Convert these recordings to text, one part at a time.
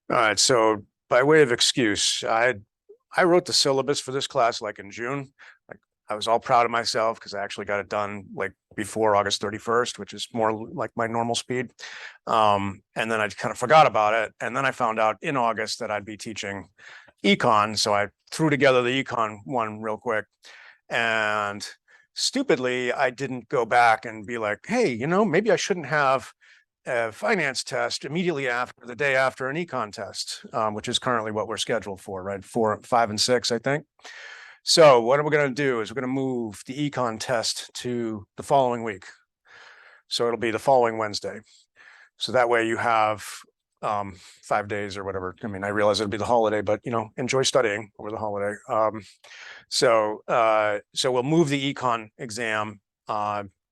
All right, so by way of excuse, I wrote the syllabus for this class like in June. Like I was all proud of myself because I actually got it done like before August 31st, which is more like my normal speed. And then I kind of forgot about it. And then I found out in August that I'd be teaching econ. So I threw together the econ one real quick. And stupidly, I didn't go back and be like, hey, maybe I shouldn't have a finance test immediately after the day after an econ test, which is currently what we're scheduled for, right? 4, 5, and 6, I think. So what we're going to do is we're going to move the econ test to the following week. So it'll be the following Wednesday. So that way you have 5 days or whatever. I mean, I realize it'll be the holiday, but enjoy studying over the holiday. So we'll move the econ exam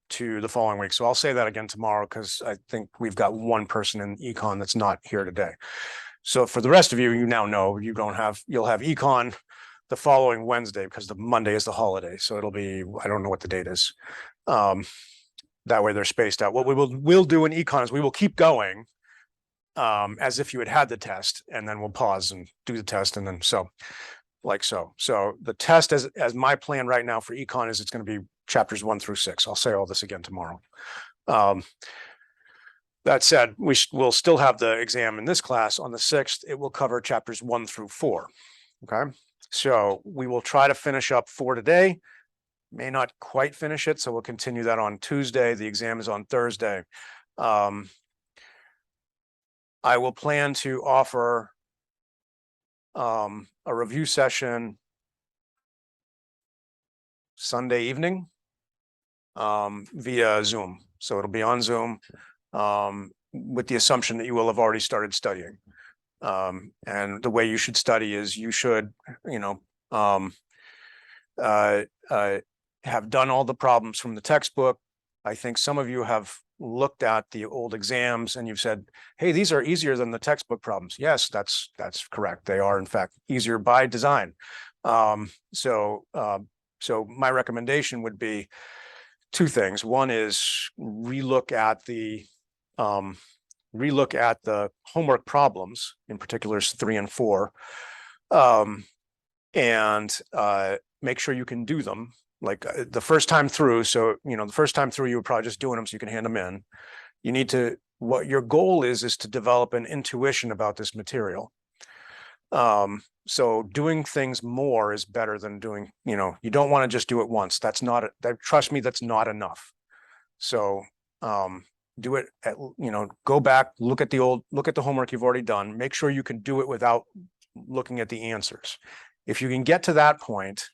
to the following week. So I'll say that again tomorrow because I think we've got one person in econ that's not here today. So for the rest of you, you now know you'll have econ the following Wednesday because the Monday is the holiday. So it'll be, I don't know what the date is. That way they're spaced out. What we'll do in econ is we will keep going as if you had the test, and then we'll pause and do the test, and then so the test as my plan right now for econ is it's going to be chapters 1 through 6. I'll say all this again tomorrow. That said, we'll still have the exam in this class on the 6th. It will cover chapters 1 through 4. Okay, so we will try to finish up 4 today. May not quite finish it, so we'll continue that on Tuesday. The exam is on Thursday. I will plan to offer a review session Sunday evening via Zoom. So it'll be on Zoom with the assumption that you will have already started studying. And the way you should study is you should, have done all the problems from the textbook. I think some of you have looked at the old exams and you've said, hey, these are easier than the textbook problems. Yes, that's correct. They are in fact easier by design. So my recommendation would be 2 things. One is relook at the homework problems, in particular 3 and 4, and make sure you can do them like the first time through. So, the first time through, you were probably just doing them so you can hand them in. You need to, what your goal is to develop an intuition about this material. So doing things more is better than doing, you don't want to just do it once. That's not, trust me, that's not enough. So, do it at, go back, look at the homework you've already done, make sure you can do it without looking at the answers. If you can get to that point,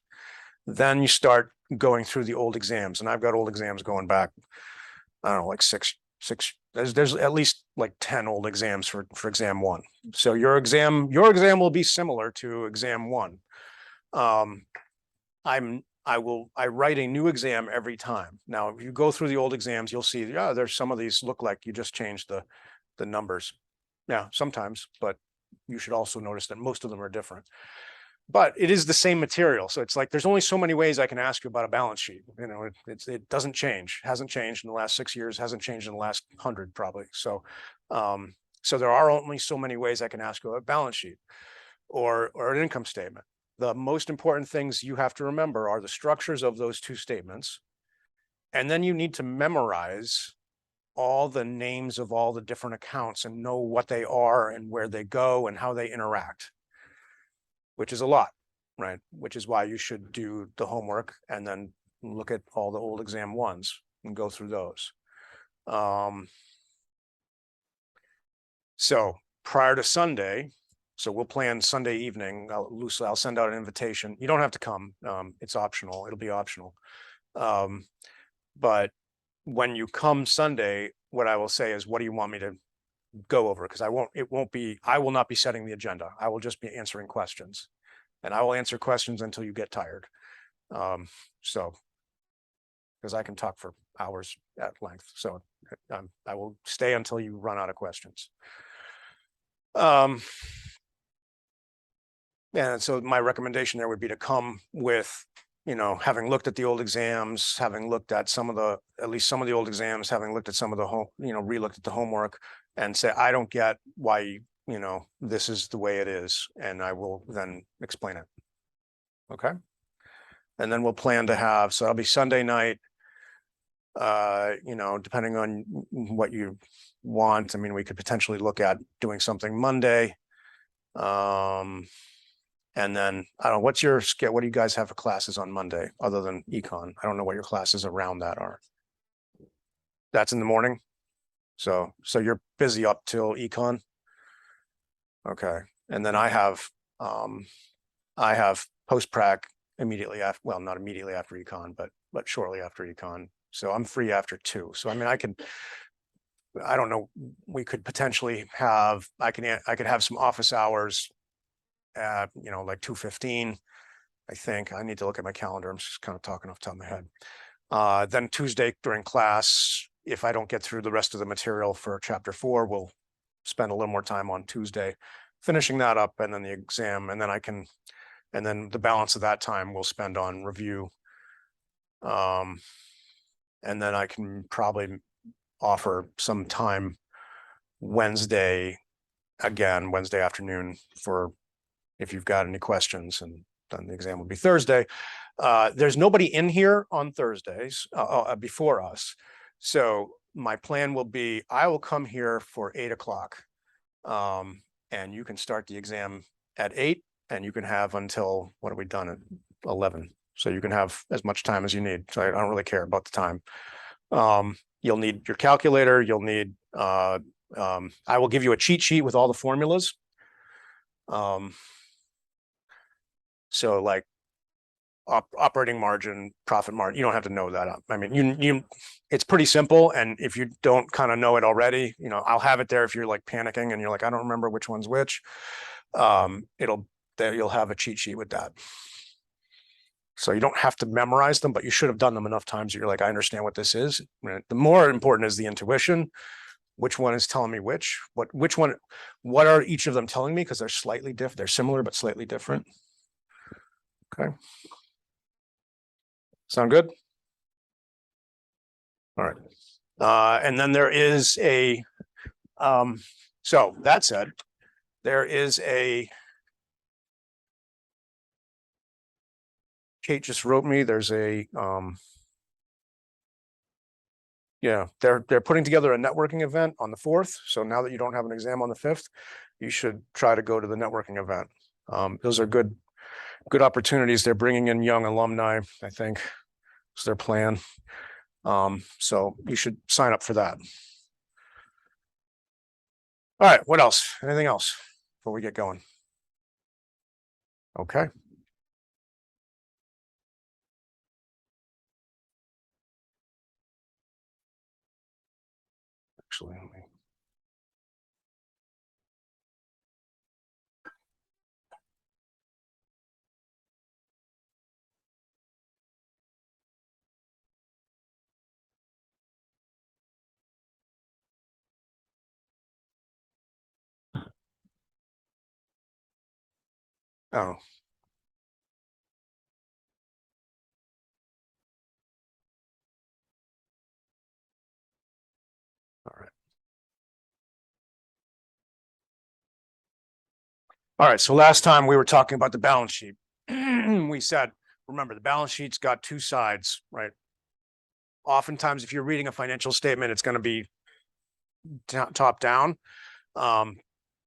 then you start going through the old exams. And I've got old exams going back, I don't know, like six, there's at least like 10 old exams for exam 1. So your exam will be similar to exam 1. I write a new exam every time. Now, if you go through the old exams, you'll see, yeah, there's some of these look like you just changed the numbers. Yeah, sometimes, but you should also notice that most of them are different. But it is the same material. So it's like, there's only so many ways I can ask you about a balance sheet. It doesn't change, hasn't changed in the last 6 years, hasn't changed in the last 100 probably. So, so there are only so many ways I can ask you about a balance sheet or an income statement. The most important things you have to remember are the structures of those 2 statements. And then you need to memorize all the names of all the different accounts and know what they are and where they go and how they interact, which is a lot, right? Which is why you should do the homework and then look at all the old exam 1s and go through those. So prior to Sunday, so we'll plan Sunday evening. I'll send out an invitation. You don't have to come. It's optional. It'll be optional. But when you come Sunday, what I will say is, what do you want me to go over? Because I will not be setting the agenda. I will just be answering questions, and I will answer questions until you get tired. So, because I can talk for hours at length. So I will stay until you run out of questions. And so my recommendation there would be to come with, having looked at the old exams, having looked at at least some of the old exams, having looked at some of the relooked at the homework, and say, I don't get why you know, this is the way it is, and I will then explain it. Okay. And then we'll plan to have, so it'll be Sunday night. You know, depending on what you want. I mean, we could potentially look at doing something Monday. And then I don't know, what's your schedule? What do you guys have for classes on Monday other than econ? I don't know what your classes around that are. That's in the morning. So you're busy up till econ. Okay. And then I have post-prac immediately after, well, not immediately after econ, but shortly after econ. So I'm free after 2. So I mean, I don't know, we could potentially have, I could have some office hours at, you know, like 2:15. I think I need to look at my calendar. I'm just kind of talking off the top of my head. Then Tuesday during class, if I don't get through the rest of the material for chapter 4, we'll spend a little more time on Tuesday finishing that up, and then the exam, and then the balance of that time we'll spend on review. And then I can probably offer some time Wednesday afternoon for if you've got any questions, and then the exam will be Thursday. There's nobody in here on Thursdays before us. So my plan will be, I will come here for 8 o'clock. And you can start the exam at 8, and you can have until, what have we done at 11? So you can have as much time as you need. So I don't really care about the time. You'll need your calculator. You'll need, I will give you a cheat sheet with all the formulas. So like operating margin, profit margin, you don't have to know that. I mean, it's pretty simple. And if you don't kind of know it already, you know, I'll have it there if you're like panicking and you're like, I don't remember which one's which. You'll have a cheat sheet with that. So you don't have to memorize them, but you should have done them enough times that you're like, I understand what this is. The more important is the intuition. Which one is telling me which one, what are each of them telling me? Because they're slightly different. They're similar, but slightly different. Okay. Sound good? All right. And then there is so that said, there is Kate just wrote me, there's yeah, they're putting together a networking event on the 4th. So now that you don't have an exam on the 5th, you should try to go to the networking event. Those are good opportunities. They're bringing in young alumni, I think, is their plan. So you should sign up for that. All right, what else? Anything else before we get going? Okay. Actually, let me. Oh. All right. All right. So last time we were talking about the balance sheet. We said, remember, the balance sheet's got 2 sides, right? Oftentimes, if you're reading a financial statement, it's going to be top down,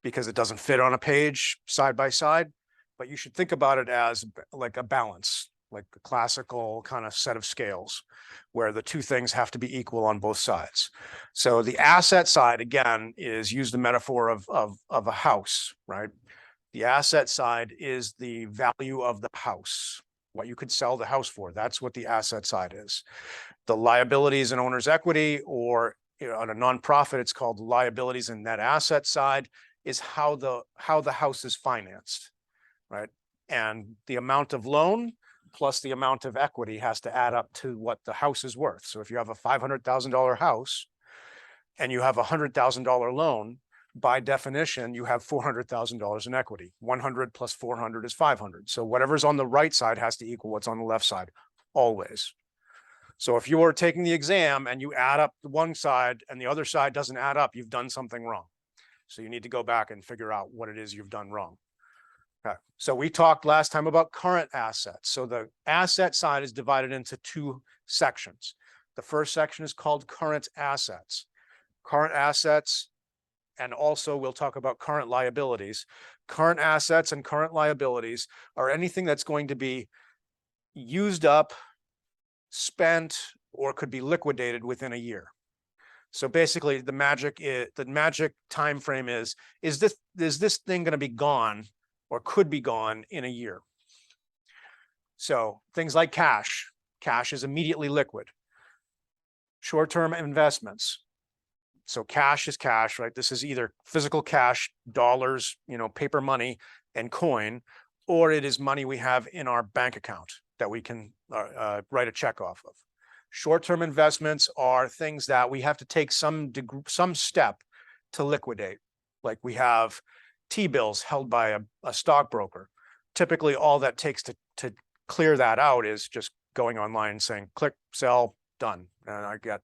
because it doesn't fit on a page side by side. But you should think about it as like a balance, like a classical kind of set of scales, where the 2 things have to be equal on both sides. So the asset side, again, is, use the metaphor of a house, right? The asset side is the value of the house, what you could sell the house for. That's what the asset side is. The liabilities and owner's equity, or, you know, on a nonprofit, it's called liabilities and net asset side, is how the house is financed, right? And the amount of loan plus the amount of equity has to add up to what the house is worth. So if you have a $500,000 house and you have a $100,000 loan, by definition, you have $400,000 in equity. 100 plus 400 is 500. So whatever's on the right side has to equal what's on the left side, always. So if you're taking the exam and you add up the one side and the other side doesn't add up, you've done something wrong. So you need to go back and figure out what it is you've done wrong. Okay. So we talked last time about current assets. So the asset side is divided into two sections. The first section is called current assets. Current assets, and also we'll talk about current liabilities. Current assets and current liabilities are anything that's going to be used up, spent, or could be liquidated within a year. So basically the magic time frame is this thing going to be gone or could be gone in a year? So things like cash. Cash is immediately liquid. Short-term investments. So cash is cash, right? This is either physical cash, dollars, paper money and coin, or it is money we have in our bank account that we can write a check off of. Short-term investments are things that we have to take some step to liquidate. Like we have T-bills held by a stockbroker. Typically, all that takes to clear that out is just going online and saying, click, sell, done. And I get,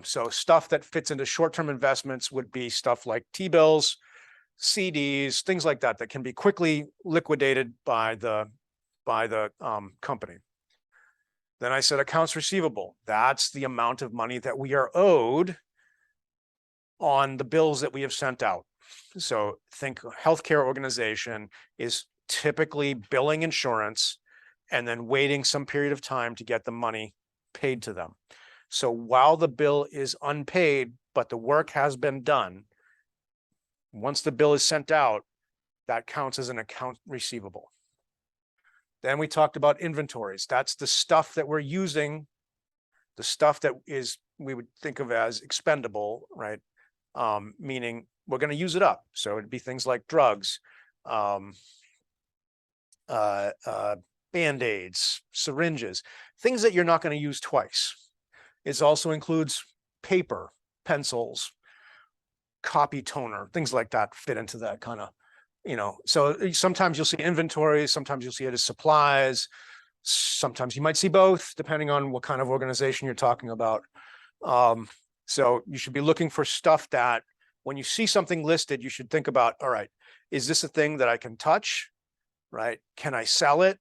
so stuff that fits into short-term investments would be stuff like T-bills, CDs, things like that, that can be quickly liquidated by the company. Then I said accounts receivable. That's the amount of money that we are owed on the bills that we have sent out. So think healthcare organization is typically billing insurance and then waiting some period of time to get the money paid to them. So while the bill is unpaid, but the work has been done, once the bill is sent out, that counts as an account receivable. Then we talked about inventories. That's the stuff that we're using, the stuff that we would think of as expendable, right? Meaning we're going to use it up. So it'd be things like drugs, Band-Aids, syringes, things that you're not going to use twice. It also includes paper, pencils, copy toner, things like that fit into that kind of, so sometimes you'll see inventory, sometimes you'll see it as supplies, sometimes you might see both, depending on what kind of organization you're talking about. So you should be looking for stuff that when you see something listed, you should think about, all right, is this a thing that I can touch, right? Can I sell it?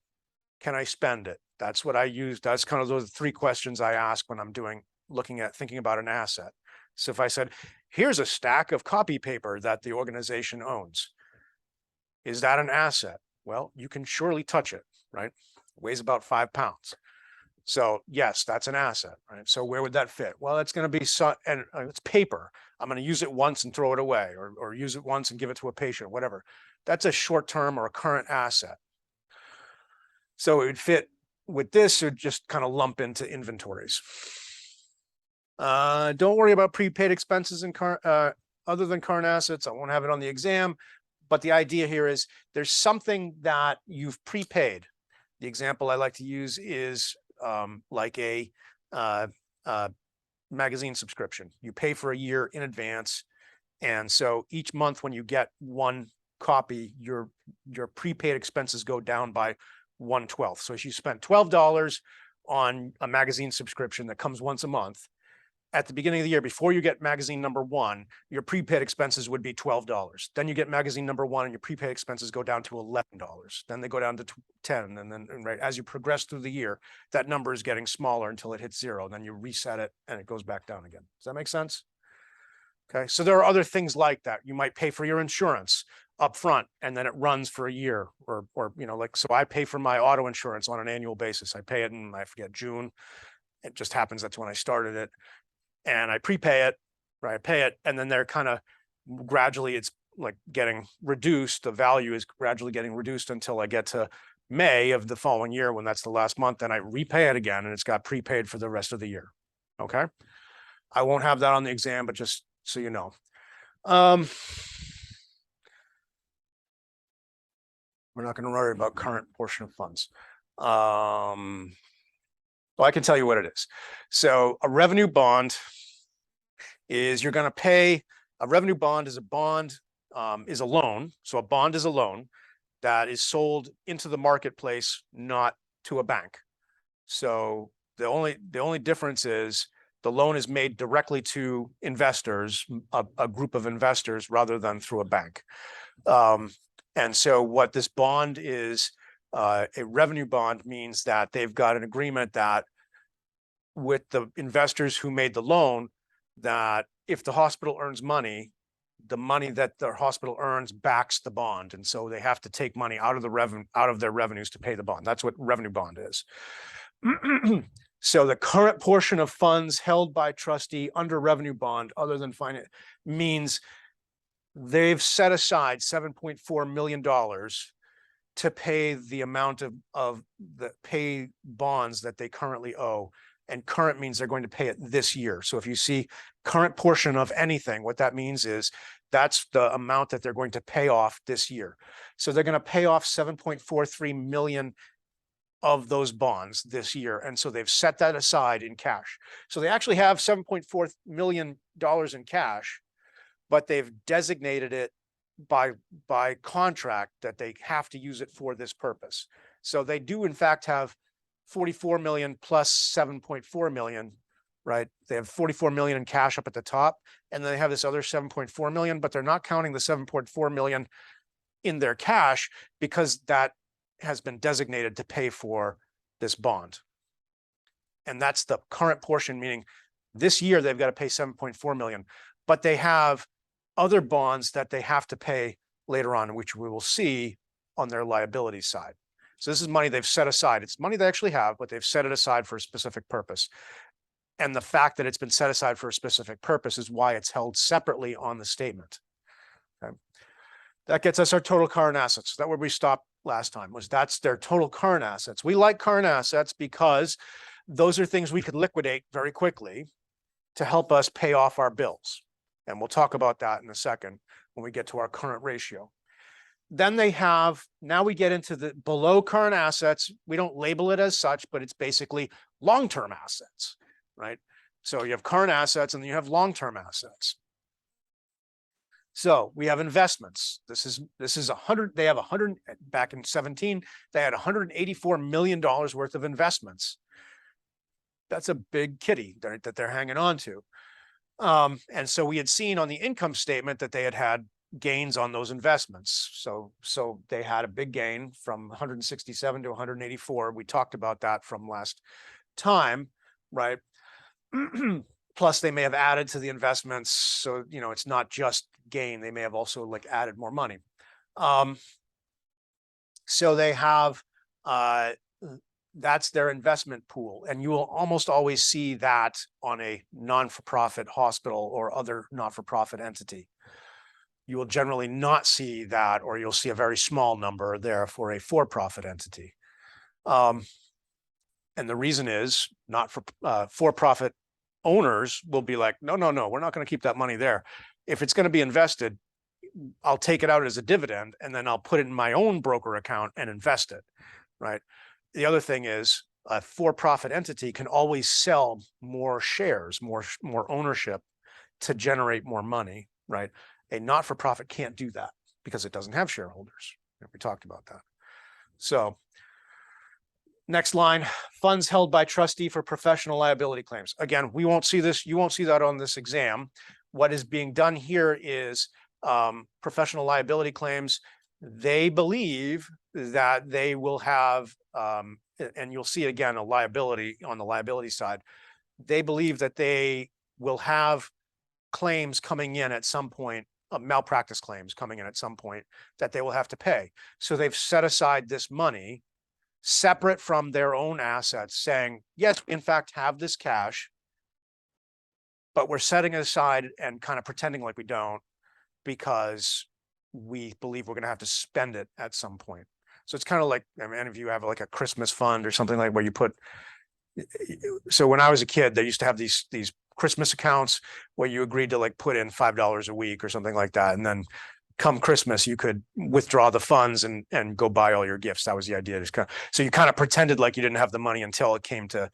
Can I spend it? That's what I use. That's kind of those three questions I ask when I'm thinking about an asset. So if I said, here's a stack of copy paper that the organization owns, is that an asset? Well, you can surely touch it, right? It weighs about 5 pounds. So yes, that's an asset, right? So where would that fit? Well, it's going to be it's paper. I'm going to use it once and throw it away, or use it once and give it to a patient, whatever. That's a short-term or a current asset. So it would fit with this, or just kind of lump into inventories. Don't worry about prepaid expenses in other than current assets. I won't have it on the exam. But the idea here is there's something that you've prepaid. The example I like to use is like a magazine subscription. You pay for a year in advance. And so each month when you get one copy, your prepaid expenses go down by 1/12. So if you spent $12 on a magazine subscription that comes once a month, at the beginning of the year, before you get magazine number 1, your prepaid expenses would be $12. Then you get magazine number 1 and your prepaid expenses go down to $11. Then they go down to 10. And then right as you progress through the year, that number is getting smaller until it hits 0. Then you reset it and it goes back down again. Does that make sense? Okay. So there are other things like that. You might pay for your insurance up front and then it runs for a year, or like, so I pay for my auto insurance on an annual basis. I pay it in, I forget, June. It just happens that's when I started it. And I prepay it, right? I pay it, and then they're kind of gradually, it's like getting reduced. The value is gradually getting reduced until I get to May of the following year, when that's the last month. Then I repay it again, and it's got prepaid for the rest of the year. Okay. I won't have that on the exam, but just so you know. We're not going to worry about current portion of funds. Well, I can tell you what it is. So a revenue bond is, you're going to pay. A revenue bond is is a loan. So a bond is a loan that is sold into the marketplace, not to a bank. So the only difference is The loan is made directly to investors, a group of investors, rather than through a bank. And so what this bond is, a revenue bond, means that they've got an agreement that with the investors who made the loan, that if the hospital earns money, the money that their hospital earns backs the bond. And so they have to take money out of their revenues to pay the bond. That's what revenue bond is. So the current portion of funds held by trustee under revenue bond, other than finance, means they've set aside $7.4 million to pay the amount of the pay bonds that they currently owe. And current means they're going to pay it this year. So if you see current portion of anything, what that means is that's the amount that they're going to pay off this year. So they're going to pay off 7.43 million of those bonds this year. And so they've set that aside in cash. So they actually have $7.4 million in cash, but they've designated it by contract that they have to use it for this purpose. So they do in fact have 44 million plus 7.4 million, right? They have 44 million in cash up at the top, and then they have this other 7.4 million, but they're not counting the 7.4 million in their cash because that has been designated to pay for this bond. And that's the current portion, meaning this year they've got to pay 7.4 million, but they have other bonds that they have to pay later on, which we will see on their liability side. So this is money they've set aside. It's money they actually have, but they've set it aside for a specific purpose. And the fact that it's been set aside for a specific purpose is why it's held separately on the statement. Okay. That gets us our total current assets. That's where we stopped last time, was that's their total current assets. We like current assets because those are things we could liquidate very quickly to help us pay off our bills. And we'll talk about that in a second when we get to our current ratio. Then they have, now we get into the below current assets. We don't label it as such, but it's basically long-term assets, right? So you have current assets and then you have long-term assets. So we have investments. This is 100, they have 100, back in 17, they had $184 million worth of investments. That's a big kitty that they're hanging on to. And so we had seen on the income statement that they had gains on those investments. So they had a big gain from 167 to 184. We talked about that from last time, right? Plus they may have added to the investments. So, you know, it's not just gain. They may have also like added more money. So they have, that's their investment pool. And you will almost always see that on a non-for-profit hospital or other not-for-profit entity. You will generally not see that, or you'll see a very small number there for a for-profit entity. And the reason is for-profit owners will be like, no, we're not going to keep that money there. If it's going to be invested, I'll take it out as a dividend and then I'll put it in my own broker account and invest it, right? The other thing is a for-profit entity can always sell more shares, more ownership to generate more money, right? A not-for-profit can't do that because it doesn't have shareholders. We talked about that. So next line, funds held by trustee for professional liability claims. Again, we won't see this. You won't see that on this exam. What is being done here is professional liability claims. They believe that they will have, and you'll see again, a liability on the liability side. They believe that they will have claims coming in at some point, malpractice claims coming in at some point that they will have to pay. So they've set aside this money separate from their own assets, saying, yes, we in fact have this cash, but we're setting it aside and kind of pretending like we don't because we believe we're going to have to spend it at some point. So it's kind of like, I mean, any of you have like a Christmas fund or something like where you put, so when I was a kid, they used to have these Christmas accounts where you agreed to like put in $5 a week or something like that. And then come Christmas, you could withdraw the funds and go buy all your gifts. That was the idea. So you kind of pretended like you didn't have the money until it came to,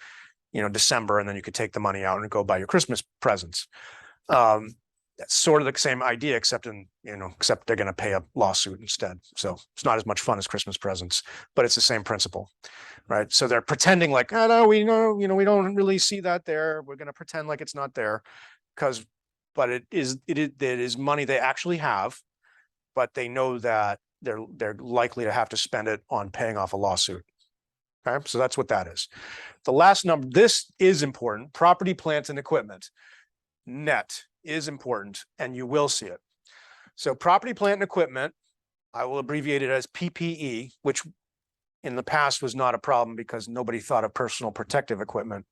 you know, December, and then you could take the money out and go buy your Christmas presents. That's sort of the same idea, except except they're going to pay a lawsuit instead. So it's not as much fun as Christmas presents, but it's the same principle, right? So they're pretending like, oh no, we know, we don't really see that there. We're going to pretend like it's not there, but it is money they actually have, but they know that they're likely to have to spend it on paying off a lawsuit. Okay, so that's what that is. The last number, this is important. Property, plant, and equipment. Net is important, and you will see it. So property, plant, and equipment, I will abbreviate it as PPE, which in the past was not a problem because nobody thought of personal protective equipment.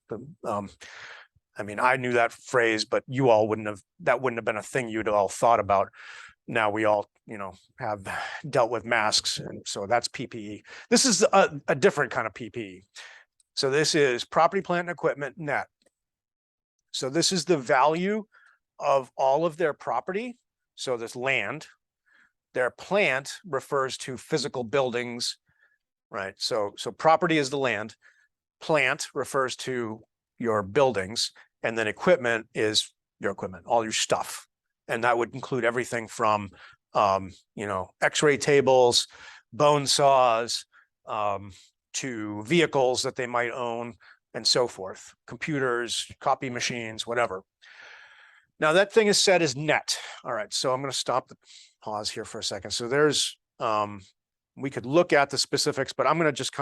I mean, I knew that phrase, but you all that wouldn't have been a thing you'd all thought about. Now we all, have dealt with masks, and so that's PPE. This is a different kind of PPE. So this is property, plant, and equipment net. So this is the value of all of their property. So this land, their plant refers to physical buildings, right? So property is the land, plant refers to your buildings, and then equipment is your equipment, all your stuff. And that would include everything from, x-ray tables, bone saws, to vehicles that they might own, and so forth, computers, copy machines, whatever. Now that thing is set as net. All right, so I'm going to stop the pause here for a second. So there's, we could look at the specifics, but I'm going to just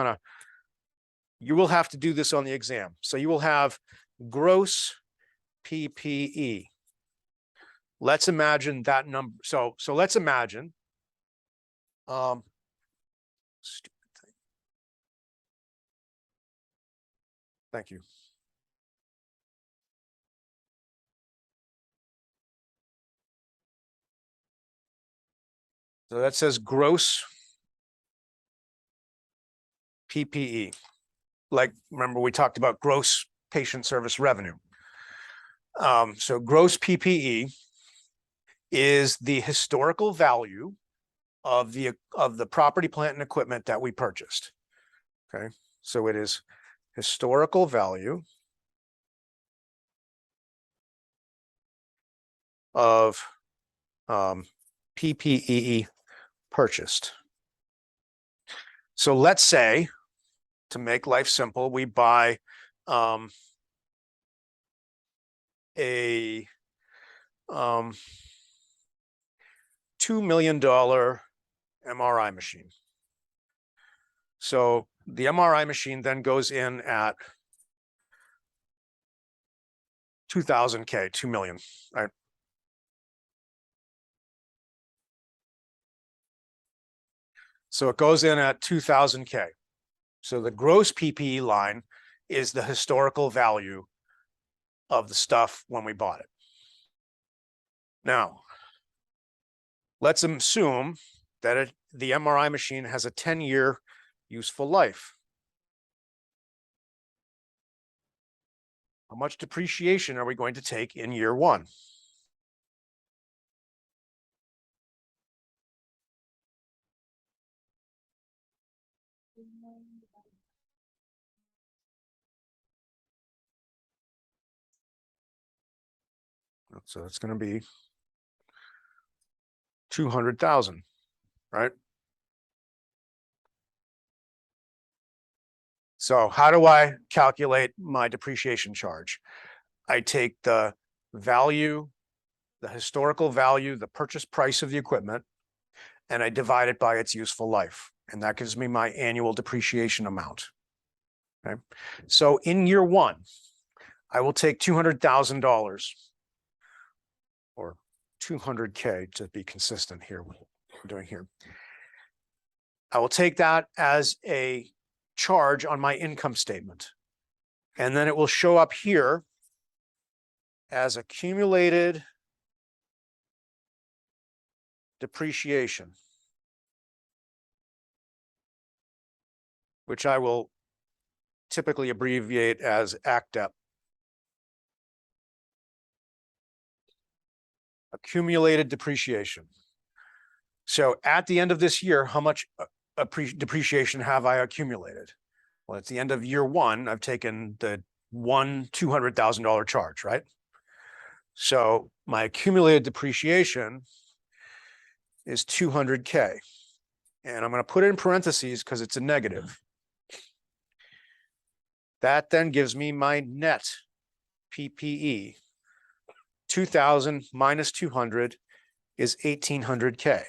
you will have to do this on the exam. So you will have gross PPE. Let's imagine that number. So let's imagine, stupid thing. Thank you. So that says gross PPE. Like, remember we talked about gross patient service revenue. So gross PPE is the historical value of the property, plant, and equipment that we purchased. Okay, so it is historical value of PPE purchased. So let's say, to make life simple, we buy a $2 million MRI machine. So the MRI machine then goes in at 2,000K, 2 million, right? So it goes in at 2,000K. So the gross PPE line is the historical value of the stuff when we bought it. Now, let's assume that the MRI machine has a 10-year useful life. How much depreciation are we going to take in year one? So it's going to be 200,000, right? So how do I calculate my depreciation charge? I take the value, the historical value, the purchase price of the equipment, and I divide it by its useful life. And that gives me my annual depreciation amount. Okay. So in year one, I will take $200,000 or 200K to be consistent here, what we're doing here. I will take that as a charge on my income statement. And then it will show up here as accumulated depreciation, which I will typically abbreviate as ACDEP. Accumulated depreciation. So at the end of this year, how much depreciation have I accumulated? Well, at the end of year one, I've taken the $200,000 charge, right? So my accumulated depreciation is 200K. And I'm going to put it in parentheses because it's a negative. That then gives me my net PPE. 2000 minus 200 is 1800K.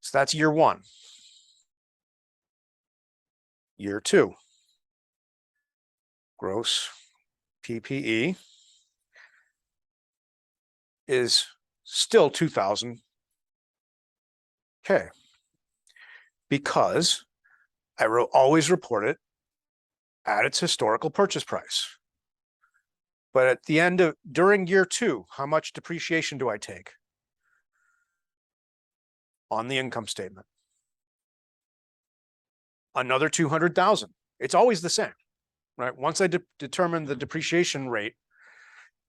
So that's year one. Year two, gross PPE is still 2000K because I always report it at its historical purchase price. But at the end of, during year two, how much depreciation do I take on the income statement? Another 200,000. It's always the same, right? Once I determine the depreciation rate,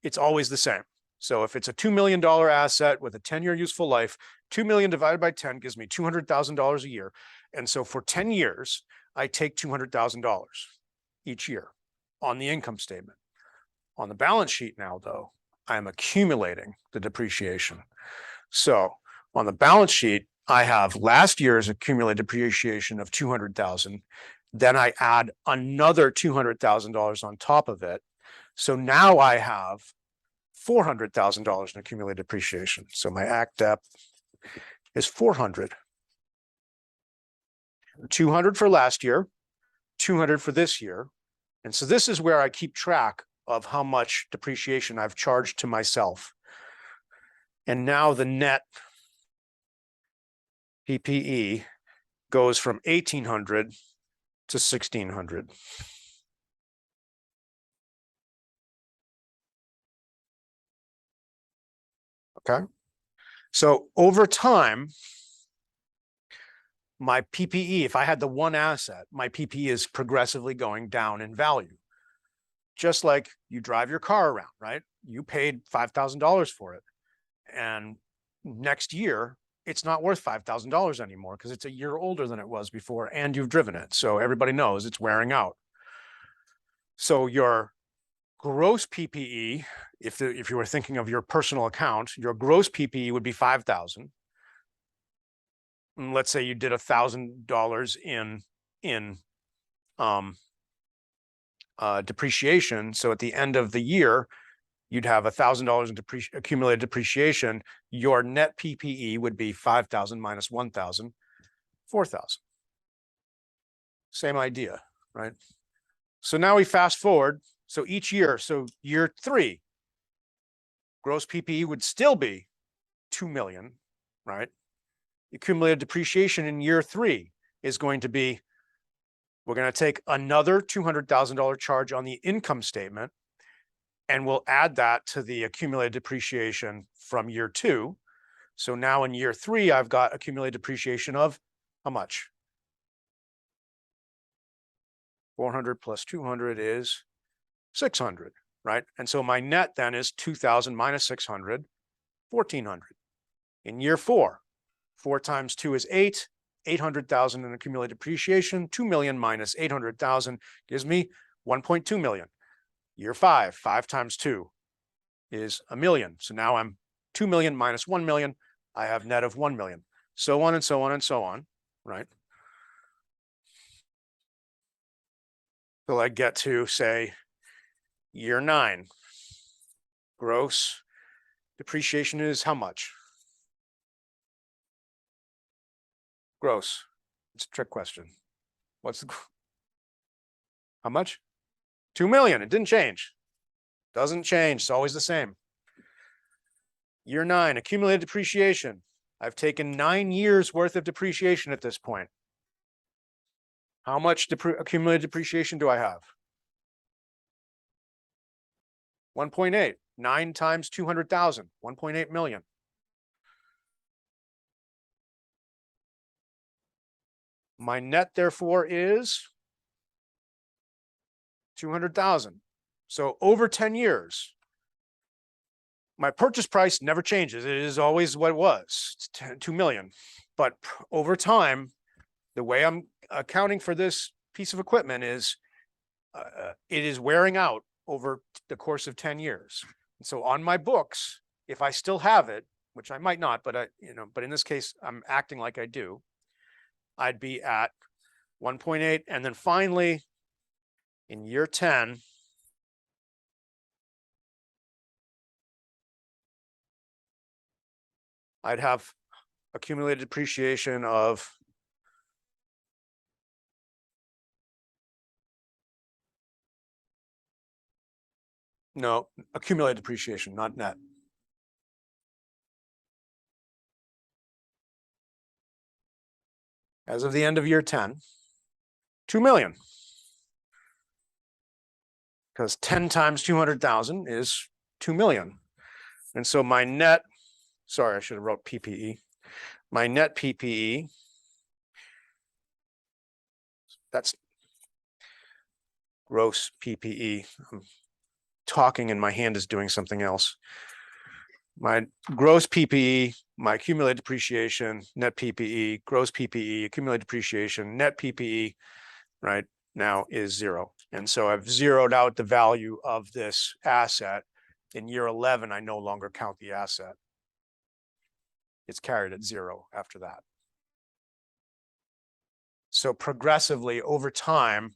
it's always the same. So if it's a $2 million asset with a 10-year useful life, 2 million divided by 10 gives me $200,000 a year. And so for 10 years, I take $200,000 each year on the income statement. On the balance sheet now, though, I'm accumulating the depreciation. So on the balance sheet, I have last year's accumulated depreciation of 200,000. Then I add another $200,000 on top of it. So now I have $400,000 in accumulated depreciation. So my ACT depth is 400. 200 for last year, 200 for this year. And so this is where I keep track of how much depreciation I've charged to myself. And now the net PPE goes from 1800 to 1600. Okay. So over time, my PPE, if I had the one asset, my PPE is progressively going down in value. Just like you drive your car around, right? You paid $5,000 for it. And next year, it's not worth $5,000 anymore because it's a year older than it was before and you've driven it. So everybody knows it's wearing out. So your gross PPE, if you were thinking of your personal account, your gross PPE would be 5,000. And let's say you did $1,000 in depreciation. So at the end of the year, you'd have $1,000 in accumulated depreciation. Your net PPE would be 5,000 minus 1,000, 4,000. Same idea, right? So now we fast forward. So each year, so year three, gross PPE would still be 2 million, right? Accumulated depreciation in year three is going to be, we're going to take another $200,000 charge on the income statement, and we'll add that to the accumulated depreciation from year two. So now in year three, I've got accumulated depreciation of how much? 400 plus 200 is 600, right? And so my net then is 2,000 minus 600, 1,400. In year four, 4 times 2 is 8, 800,000 in accumulated depreciation. 2 million minus 800,000 gives me 1.2 million. Year five, 5 times 2 is a million. So now I'm 2 million minus 1 million. I have net of 1 million. So on and so on and so on, right? Till I get to, say, year 9. Gross depreciation is how much? Gross. It's a trick question. What's the, how much? 2 million. It didn't change. Doesn't change. It's always the same. Year 9, accumulated depreciation. I've taken 9 years worth of depreciation at this point. How much accumulated depreciation do I have? 1.8. 9 times 200,000. 1.8 million. My net, therefore, is 200,000. So over 10 years, my purchase price never changes. It is always what it was. It's 2 million. But over time, the way I'm accounting for this piece of equipment is it is wearing out over the course of 10 years. So on my books, if I still have it, which I might not, but but in this case, I'm acting like I do, I'd be at 1.8. And then finally, in year 10, I'd have accumulated depreciation of no, accumulated depreciation, not net. As of the end of year 10, 2 million. Because 10 times 200,000 is 2 million. And so my net, sorry, I should have wrote PPE. My net PPE, that's gross PPE. I'm talking and my hand is doing something else. My gross PPE, my accumulated depreciation, net PPE, gross PPE, accumulated depreciation, net PPE, right now is 0. And so I've zeroed out the value of this asset. In year 11, I no longer count the asset. It's carried at 0 after that. So progressively over time,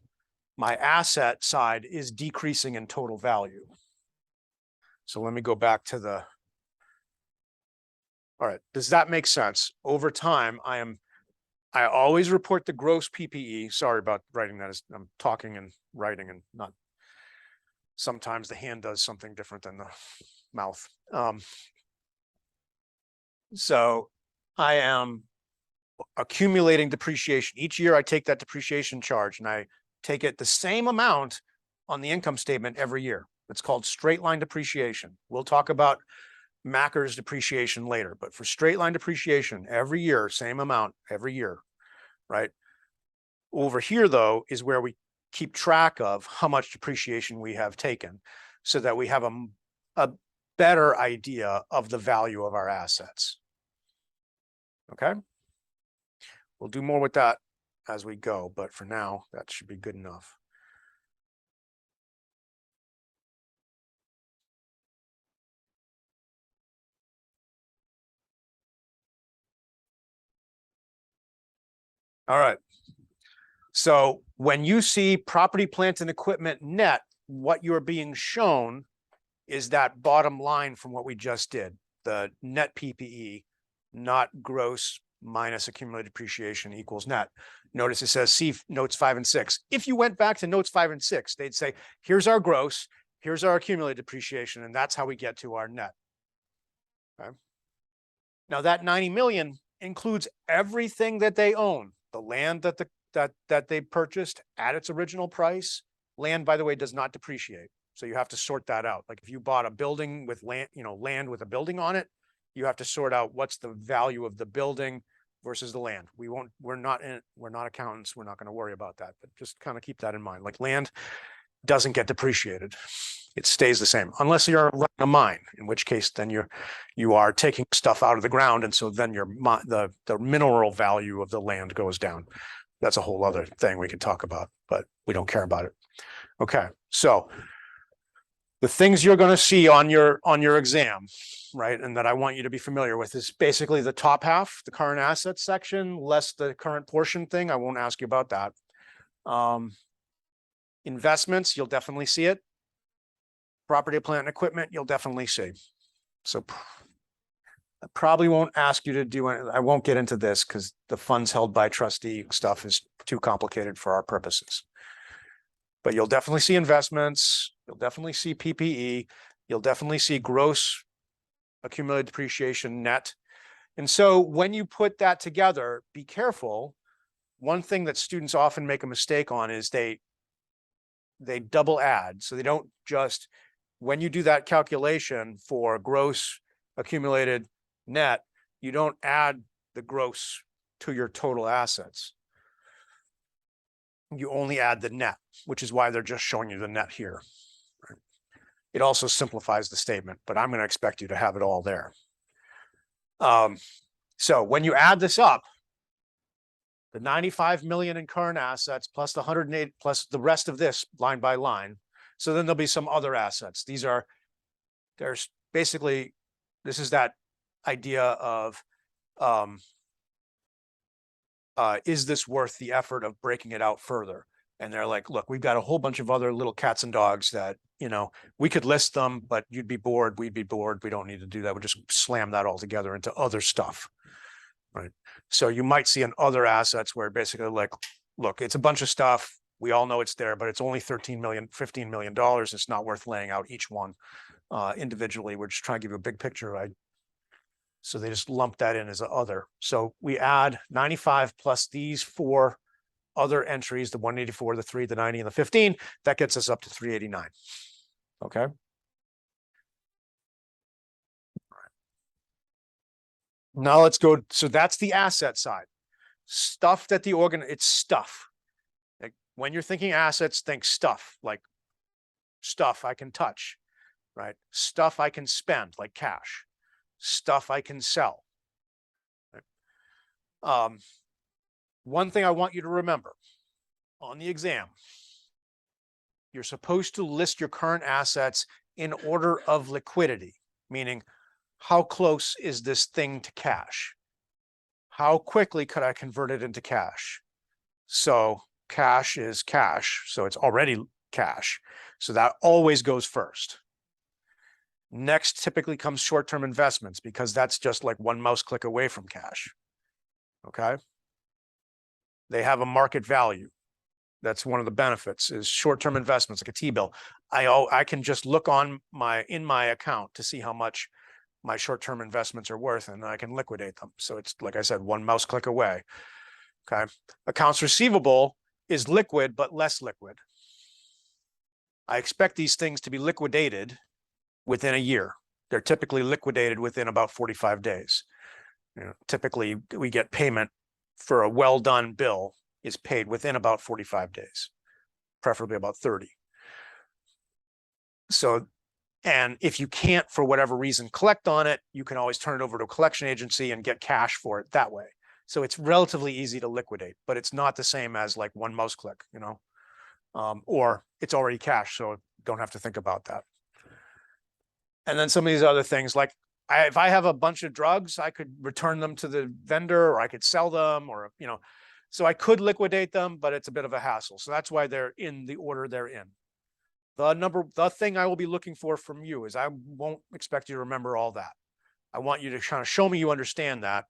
my asset side is decreasing in total value. So let me go back to the, all right, does that make sense? Over time, I always report the gross PPE. Sorry about writing that, I'm talking and writing and not, sometimes the hand does something different than the mouth. So I am accumulating depreciation. Each year I take that depreciation charge and I take it the same amount on the income statement every year. It's called straight line depreciation. We'll talk about Macker's depreciation later, but for straight line depreciation, every year, same amount every year, right? Over here, though, is where we keep track of how much depreciation we have taken so that we have a better idea of the value of our assets. Okay? We'll do more with that as we go, but for now, that should be good enough. All right. So when you see property, plant, and equipment net, what you're being shown is that bottom line from what we just did, the net PPE, not gross minus accumulated depreciation equals net. Notice it says see notes 5 and 6. If you went back to notes 5 and 6, they'd say, here's our gross, here's our accumulated depreciation, and that's how we get to our net. Okay. Now that 90 million includes everything that they own, the land that they purchased at its original price. Land, by the way, does not depreciate. So you have to sort that out. Like if you bought a building with land, land with a building on it, you have to sort out what's the value of the building versus the land. We're not accountants. We're not going to worry about that, but just kind of keep that in mind. Like land doesn't get depreciated. It stays the same unless you're running a mine, in which case then you are taking stuff out of the ground. And so then the mineral value of the land goes down. That's a whole other thing we could talk about, but we don't care about it. Okay. So the things you're going to see on your exam, right, and that I want you to be familiar with is basically the top half, the current assets section, less the current portion thing. I won't ask you about that. Investments, you'll definitely see it. Property, plant, and equipment, you'll definitely see. So I probably won't ask you to do it. I won't get into this because the funds held by trustee stuff is too complicated for our purposes. But you'll definitely see investments. You'll definitely see PPE. You'll definitely see gross accumulated depreciation net. And so when you put that together, be careful. One thing that students often make a mistake on is they double add. So they don't just, when you do that calculation for gross accumulated net, you don't add the gross to your total assets. You only add the net, which is why they're just showing you the net here. Right? It also simplifies the statement, but I'm going to expect you to have it all there. So when you add this up, the 95 million in current assets plus the 108 plus the rest of this line by line. So then there'll be some other assets. These are there's basically, this is that idea of, is this worth the effort of breaking it out further? And they're like, look, we've got a whole bunch of other little cats and dogs that, we could list them, but you'd be bored. We'd be bored. We don't need to do that. We'll just slam that all together into other stuff. Right. So you might see in other assets where basically like, look, it's a bunch of stuff. We all know it's there, but it's only 13 million, $15 million. It's not worth laying out each one individually. We're just trying to give you a big picture, right? So they just lump that in as a other. So we add 95 plus these four other entries, the 184, the 3, the 90, and the 15. That gets us up to 389. Okay. All right. Now let's go. So that's the asset side. Stuff that it's stuff. Like when you're thinking assets, think stuff, like stuff I can touch, right? Stuff I can spend, like cash. Stuff I can sell. One thing I want you to remember on the exam, you're supposed to list your current assets in order of liquidity, meaning how close is this thing to cash? How quickly could I convert it into cash? So cash is cash, so it's already cash. So that always goes first. Next typically comes short-term investments because that's just like one mouse click away from cash. Okay. They have a market value. That's one of the benefits is short-term investments like a T-bill. I can just look in my account to see how much my short-term investments are worth and I can liquidate them. So it's like I said, one mouse click away. Okay. Accounts receivable is liquid, but less liquid. I expect these things to be liquidated within a year. They're typically liquidated within about 45 days. Typically we get payment for a well-done bill is paid within about 45 days, preferably about 30. So, and if you can't, for whatever reason, collect on it, you can always turn it over to a collection agency and get cash for it that way. So it's relatively easy to liquidate, but it's not the same as like one mouse click, or it's already cash, so don't have to think about that. And then some of these other things, like if I have a bunch of drugs, I could return them to the vendor or I could sell them or, so I could liquidate them, but it's a bit of a hassle. So that's why they're in the order they're in. The thing I will be looking for from you is I won't expect you to remember all that. I want you to kind of show me you understand that.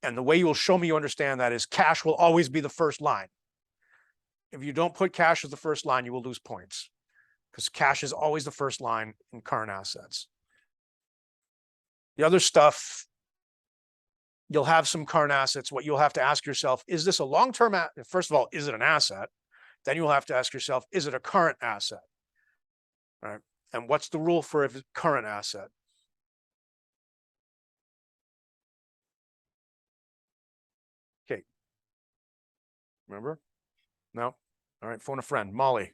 And the way you will show me you understand that is cash will always be the first line. If you don't put cash as the first line, you will lose points because cash is always the first line in current assets. The other stuff, you'll have some current assets. What you'll have to ask yourself, is this a long-term asset? First of all, is it an asset? Then you'll have to ask yourself, is it a current asset? Right? And what's the rule for a current asset? Okay. Remember? No? All right, phone a friend. Molly.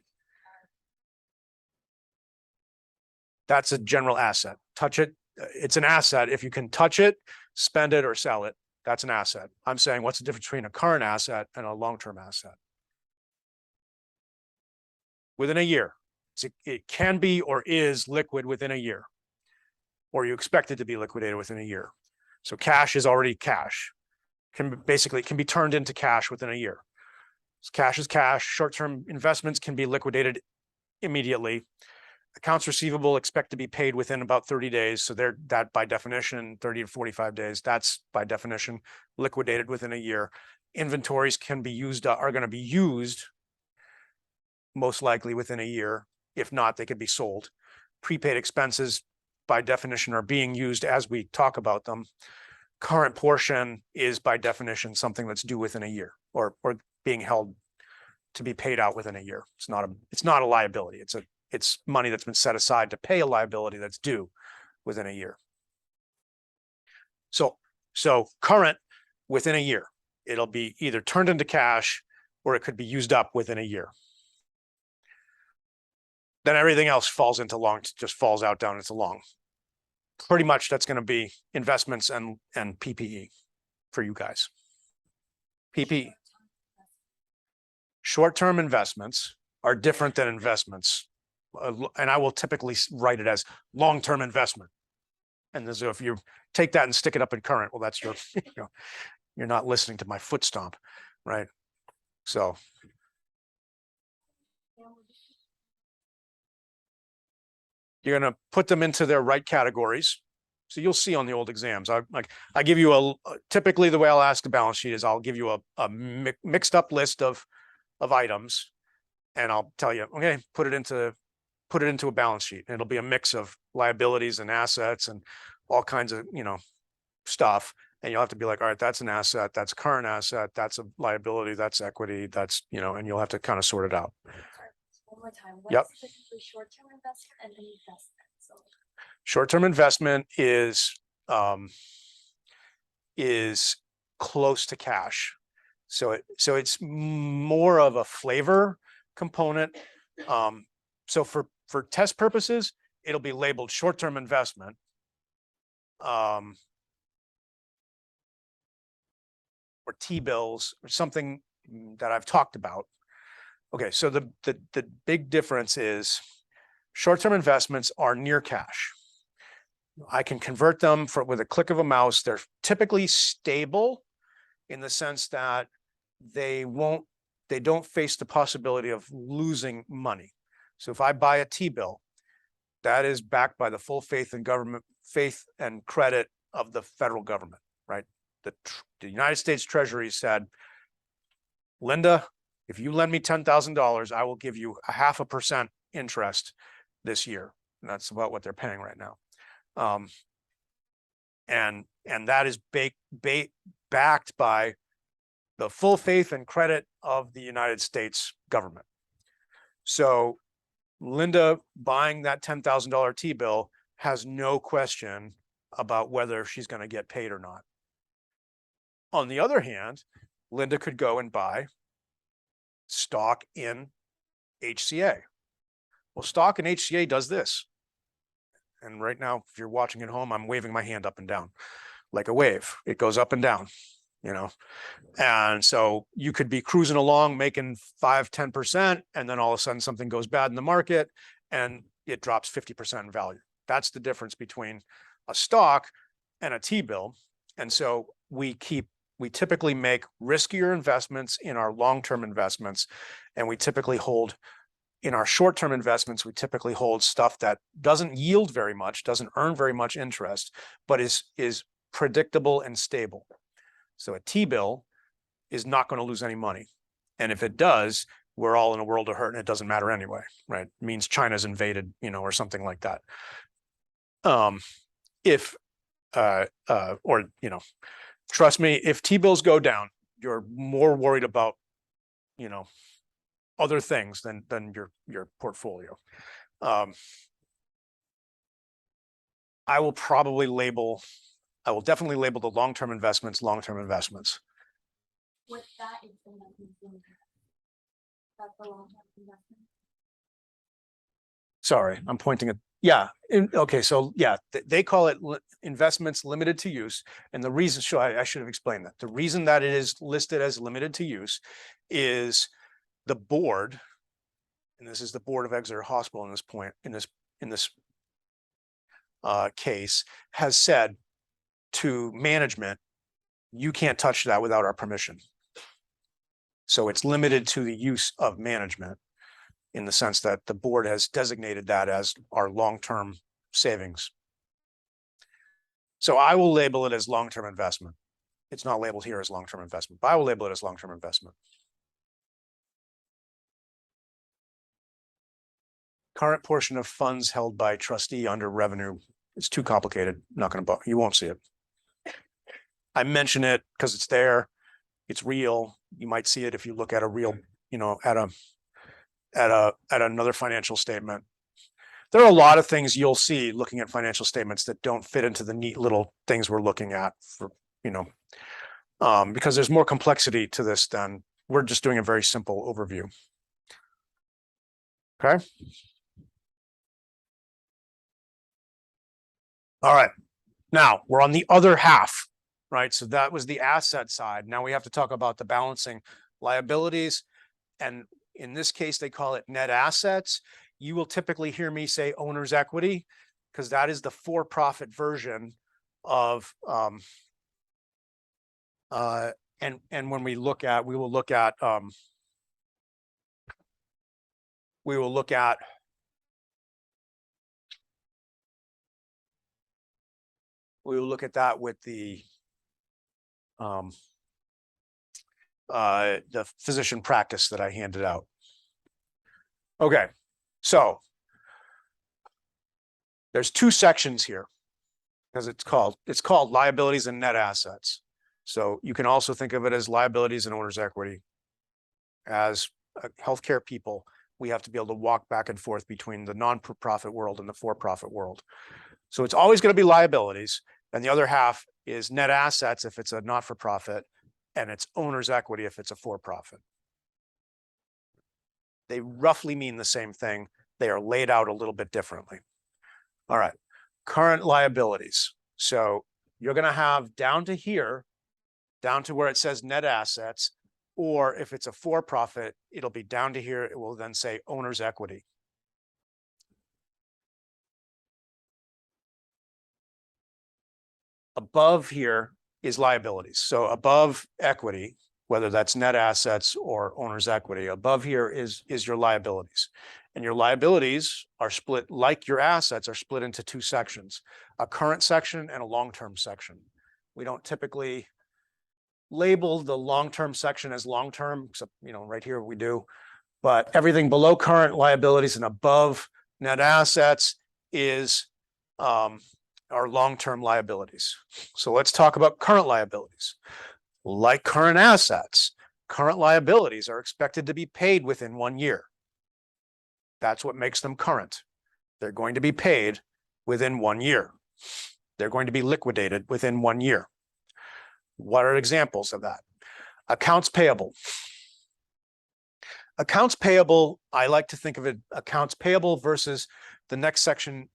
That's a general asset. Touch it. It's an asset. If you can touch it, spend it, or sell it, that's an asset. I'm saying what's the difference between a current asset and a long-term asset? Within a year. It can be or is liquid within a year, or you expect it to be liquidated within a year. So cash is already cash. Can be turned into cash within a year. So cash is cash. Short-term investments can be liquidated immediately. Accounts receivable expect to be paid within about 30 days. So that by definition, 30 to 45 days, that's by definition liquidated within a year. Inventories are going to be used most likely within a year. If not, they could be sold. Prepaid expenses by definition are being used as we talk about them. Current portion is by definition something that's due within a year or being held to be paid out within a year. It's not a liability. It's money that's been set aside to pay a liability that's due within a year. So current within a year, it'll be either turned into cash or it could be used up within a year. Then everything else falls into long, just falls out down into long. Pretty much that's going to be investments and PPE for you guys. PPE. Short-term investments are different than investments. and I will typically write it as long-term investment. And so if you take that and stick it up in current, well, that's your, you're not listening to my foot stomp, right? So. You're going to put them into their right categories. So you'll see on the old exams, I give you typically the way I'll ask the balance sheet is I'll give you a mixed up list of items, and I'll tell you, okay, put it into a balance sheet. And it'll be a mix of liabilities and assets and all kinds of, stuff. And you'll have to be like, all right, that's an asset, that's a current asset, that's a liability, that's equity, that's, and you'll have to kind of sort it out. One more time. Yep. What's the difference between short-term investment and an investment? So short-term investment is close to cash. So it's more of a flavor component. So for test purposes, it'll be labeled short-term investment. Or T-bills or something that I've talked about. Okay, so the big difference is short-term investments are near cash. I can convert them with a click of a mouse. They're typically stable in the sense that they don't face the possibility of losing money. So if I buy a T-bill, that is backed by the full faith and credit of the federal government, right? The United States Treasury said, Linda, if you lend me $10,000, I will give you 0.5% interest this year. And that's about what they're paying right now. And that is backed by the full faith and credit of the United States government. So Linda buying that $10,000 T-bill has no question about whether she's going to get paid or not. On the other hand, Linda could go and buy stock in HCA. Well, stock in HCA does this. And right now, if you're watching at home, I'm waving my hand up and down like a wave. It goes up and down, And so you could be cruising along making 5-10%, and then all of a sudden something goes bad in the market and it drops 50% in value. That's the difference between a stock and a T-bill. And so we typically make riskier investments in our long-term investments, and we typically hold in our short-term investments, we typically hold stuff that doesn't yield very much, doesn't earn very much interest, but is predictable and stable. So a T-bill is not going to lose any money. And if it does, we're all in a world of hurt and it doesn't matter anyway, right? It means China's invaded, or something like that. Trust me, if T-bills go down, you're more worried about, other things than your portfolio. I will definitely label the long-term investments. What that is that's the long-term investment. Sorry, I'm pointing at, okay. So yeah, they call it investments limited to use. And the reason, I should have explained that. The reason that it is listed as limited to use is the board, and this is the board of Exeter Hospital in this case, has said to management, you can't touch that without our permission. So it's limited to the use of management, in the sense that the board has designated that as our long-term savings. So I will label it as long-term investment. It's not labeled here as long-term investment, but I will label it as long-term investment. Current portion of funds held by trustee under revenue. It's too complicated. Not going to, you won't see it. I mention it because it's there. It's real. You might see it if you look at a real, at another financial statement. There are a lot of things you'll see looking at financial statements that don't fit into the neat little things we're looking at for, because there's more complexity to this than we're just doing a very simple overview. Okay. All right. Now we're on the other half, right? So that was the asset side. Now we have to talk about the balancing liabilities. And in this case, they call it net assets. you will typically hear me say owner's equity, because that is the for-profit version of and when we look at, we will look at that with the physician practice that I handed out. Okay, so there's two sections here, because it's called liabilities and net assets. So you can also think of it as liabilities and owner's equity. As healthcare people, we have to be able to walk back and forth between the non-profit world and the for-profit world. So it's always going to be liabilities, and the other half is net assets if it's a not-for-profit, and it's owner's equity if it's a for-profit. They roughly mean the same thing. They are laid out a little bit differently. All right, current liabilities. So you're going to have down to here, down to where it says net assets, or if it's a for-profit, it'll be down to here. It will then say owner's equity. Above here is liabilities. So above equity, whether that's net assets or owner's equity, above here is your liabilities. And your liabilities are split, like your assets are split into two sections, a current section and a long-term section. We don't typically label the long-term section as long-term, except, right here we do. But everything below current liabilities and above net assets is our long-term liabilities. So let's talk about current liabilities. Like current assets, current liabilities are expected to be paid within 1 year. That's what makes them current. They're going to be paid within 1 year. They're going to be liquidated within 1 year. What are examples of that? Accounts payable. Accounts payable, I like to think of it accounts payable versus the next section.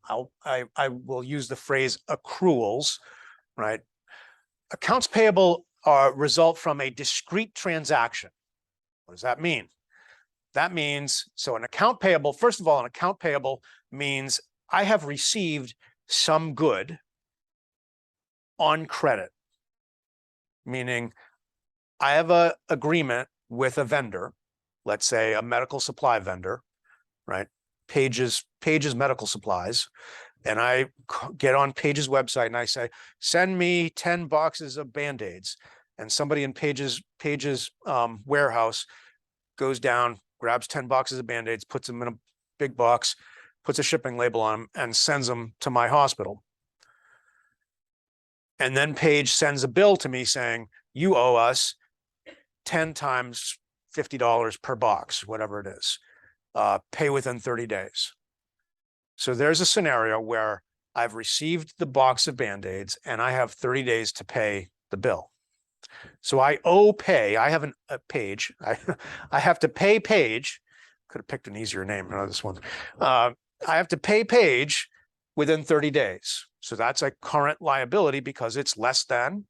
I will use the phrase accruals, right? Accounts payable result from a discrete transaction. What does that mean? That means, so an account payable, first of all, an account payable means I have received some good on credit, meaning I have an agreement with a vendor, let's say a medical supply vendor, right? Pages Medical Supplies. And I get on Page's website and I say, send me 10 boxes of Band-Aids. And somebody in Page's warehouse goes down, grabs 10 boxes of Band-Aids, puts them in a big box, puts a shipping label on them, and sends them to my hospital. And then Page sends a bill to me saying, you owe us 10 times $50 per box, whatever it is. Pay within 30 days. So there's a scenario where I've received the box of Band-Aids and I have 30 days to pay the bill. So I owe Pay. I have a Page. I have to pay Page. Could have picked an easier name. No, this one. I have to pay Page within 30 days. So that's a current liability because it's less than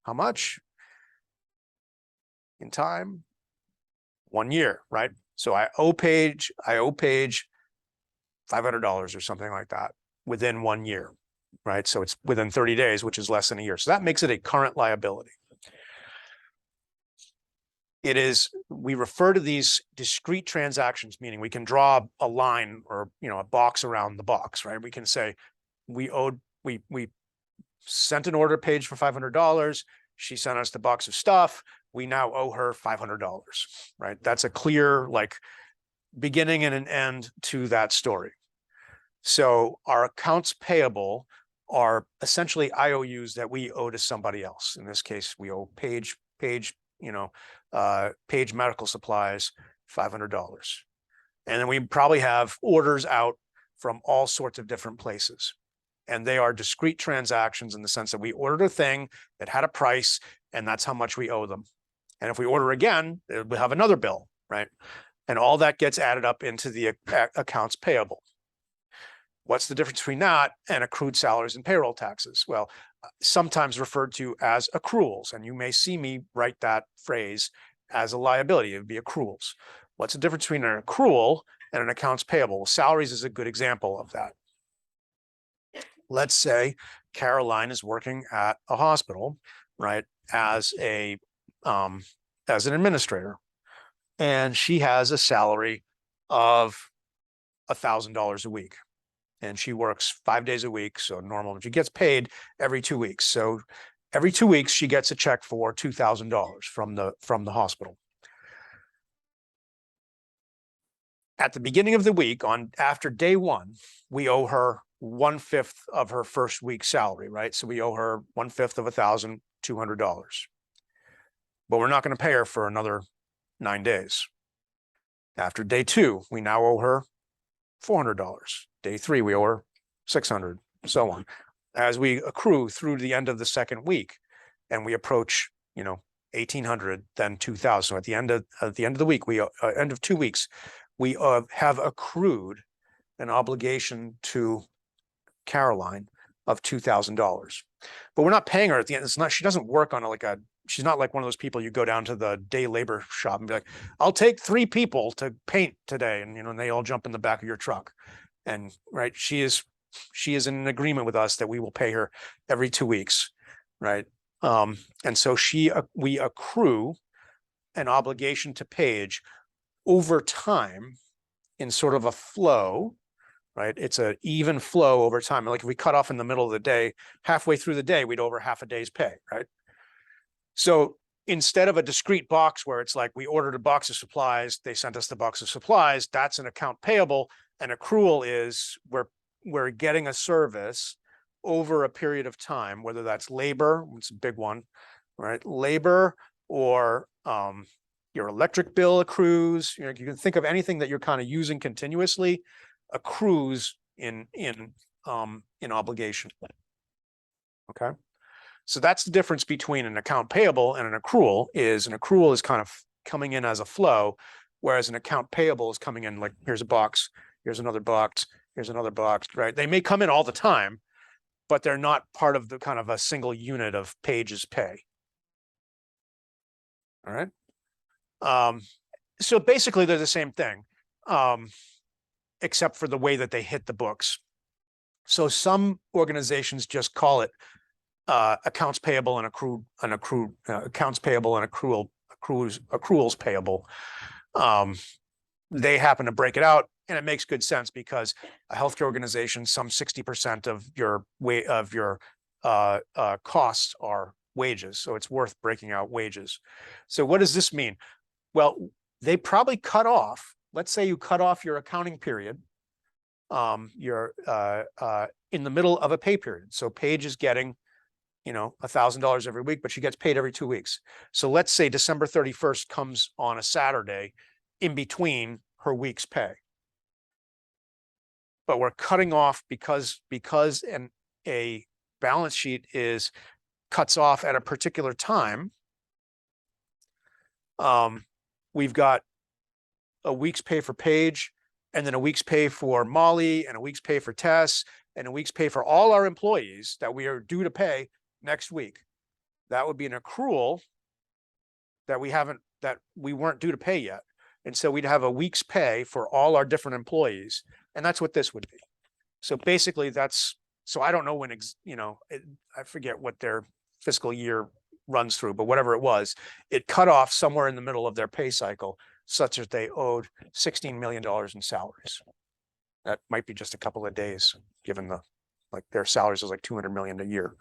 how much in time? 1 year, right? So I owe Page $500 or something like that within 1 year, right? So it's within 30 days, which is less than a year. So that makes it a current liability. It is, we refer to these discrete transactions, meaning we can draw a line or, a box around the box, right? We can say we sent an order Page for $500. She sent us the box of stuff. We now owe her $500, right? That's a clear, beginning and an end to that story. So our accounts payable are essentially IOUs that we owe to somebody else. In this case, we owe Page Medical Supplies $500. And then we probably have orders out from all sorts of different places. And they are discrete transactions in the sense that we ordered a thing that had a price, and that's how much we owe them. And if we order again, we'll have another bill, right? And all that gets added up into the accounts payable. What's the difference between that and accrued salaries and payroll taxes? Well, sometimes referred to as accruals. And you may see me write that phrase as a liability. It would be accruals. What's the difference between an accrual and an accounts payable. Salaries is a good example of that. Let's say Caroline is working at a hospital, right, as an administrator, and she has a salary of $1,000 a week, and she works 5 days a week. So normal, she gets paid every 2 weeks. So every 2 weeks, she gets a check for $2,000 from the hospital. At the beginning of the week, after day one, we owe her 1/5 of her first week's salary, right? So we owe her 1/5 of $1,200. But we're not going to pay her for another 9 days. After day two, we now owe her $400. Day three, we owe her $600, so on. As we accrue through the end of the second week, and we approach, 1,800, then 2,000. So at the end of the week, end of 2 weeks, we have accrued an obligation to Caroline of $2,000, but we're not paying her at the end. She doesn't work on she's not like one of those people you go down to the day labor shop and be like, I'll take 3 people to paint today. And, they all jump in the back of your truck. And right, she is in an agreement with us that we will pay her every 2 weeks. Right. And so we accrue an obligation to Paige over time in sort of a flow, right? It's an even flow over time. Like if we cut off in the middle of the day, halfway through the day, we'd over half a day's pay, right? So instead of a discrete box where it's like we ordered a box of supplies, they sent us the box of supplies, that's an account payable. An accrual is we're getting a service over a period of time, whether that's labor, it's a big one, right? Labor or your electric bill accrues. You can think of anything that you're kind of using continuously accrues in obligation. Okay. So that's the difference between an account payable and an accrual. An accrual is kind of coming in as a flow, whereas an account payable is coming in like, here's a box, here's another box, here's another box, right? They may come in all the time, but they're not part of the kind of a single unit of Paige's pay. All right. So basically they're the same thing, except for the way that they hit the books. So some organizations just call it accounts payable and accounts payable and accruals payable. They happen to break it out, and it makes good sense because a healthcare organization, some 60% of your costs are wages. So it's worth breaking out wages. So what does this mean? Well, they probably cut off, let's say you cut off your accounting period, you're in the middle of a pay period. So Paige is getting, $1,000 every week, but she gets paid every 2 weeks. So let's say December 31st comes on a Saturday in between her week's pay. But we're cutting off because a balance sheet cuts off at a particular time. We've got a week's pay for Paige, and then a week's pay for Molly, and a week's pay for Tess, and a week's pay for all our employees that we are due to pay next week. That would be an accrual that we weren't due to pay yet. And so we'd have a week's pay for all our different employees. And that's what this would be. So basically so I don't know when, I forget what their fiscal year runs through, but whatever it was, it cut off somewhere in the middle of their pay cycle, such that they owed $16 million in salaries. That might be just a couple of days, given their salaries is like $200 million a year.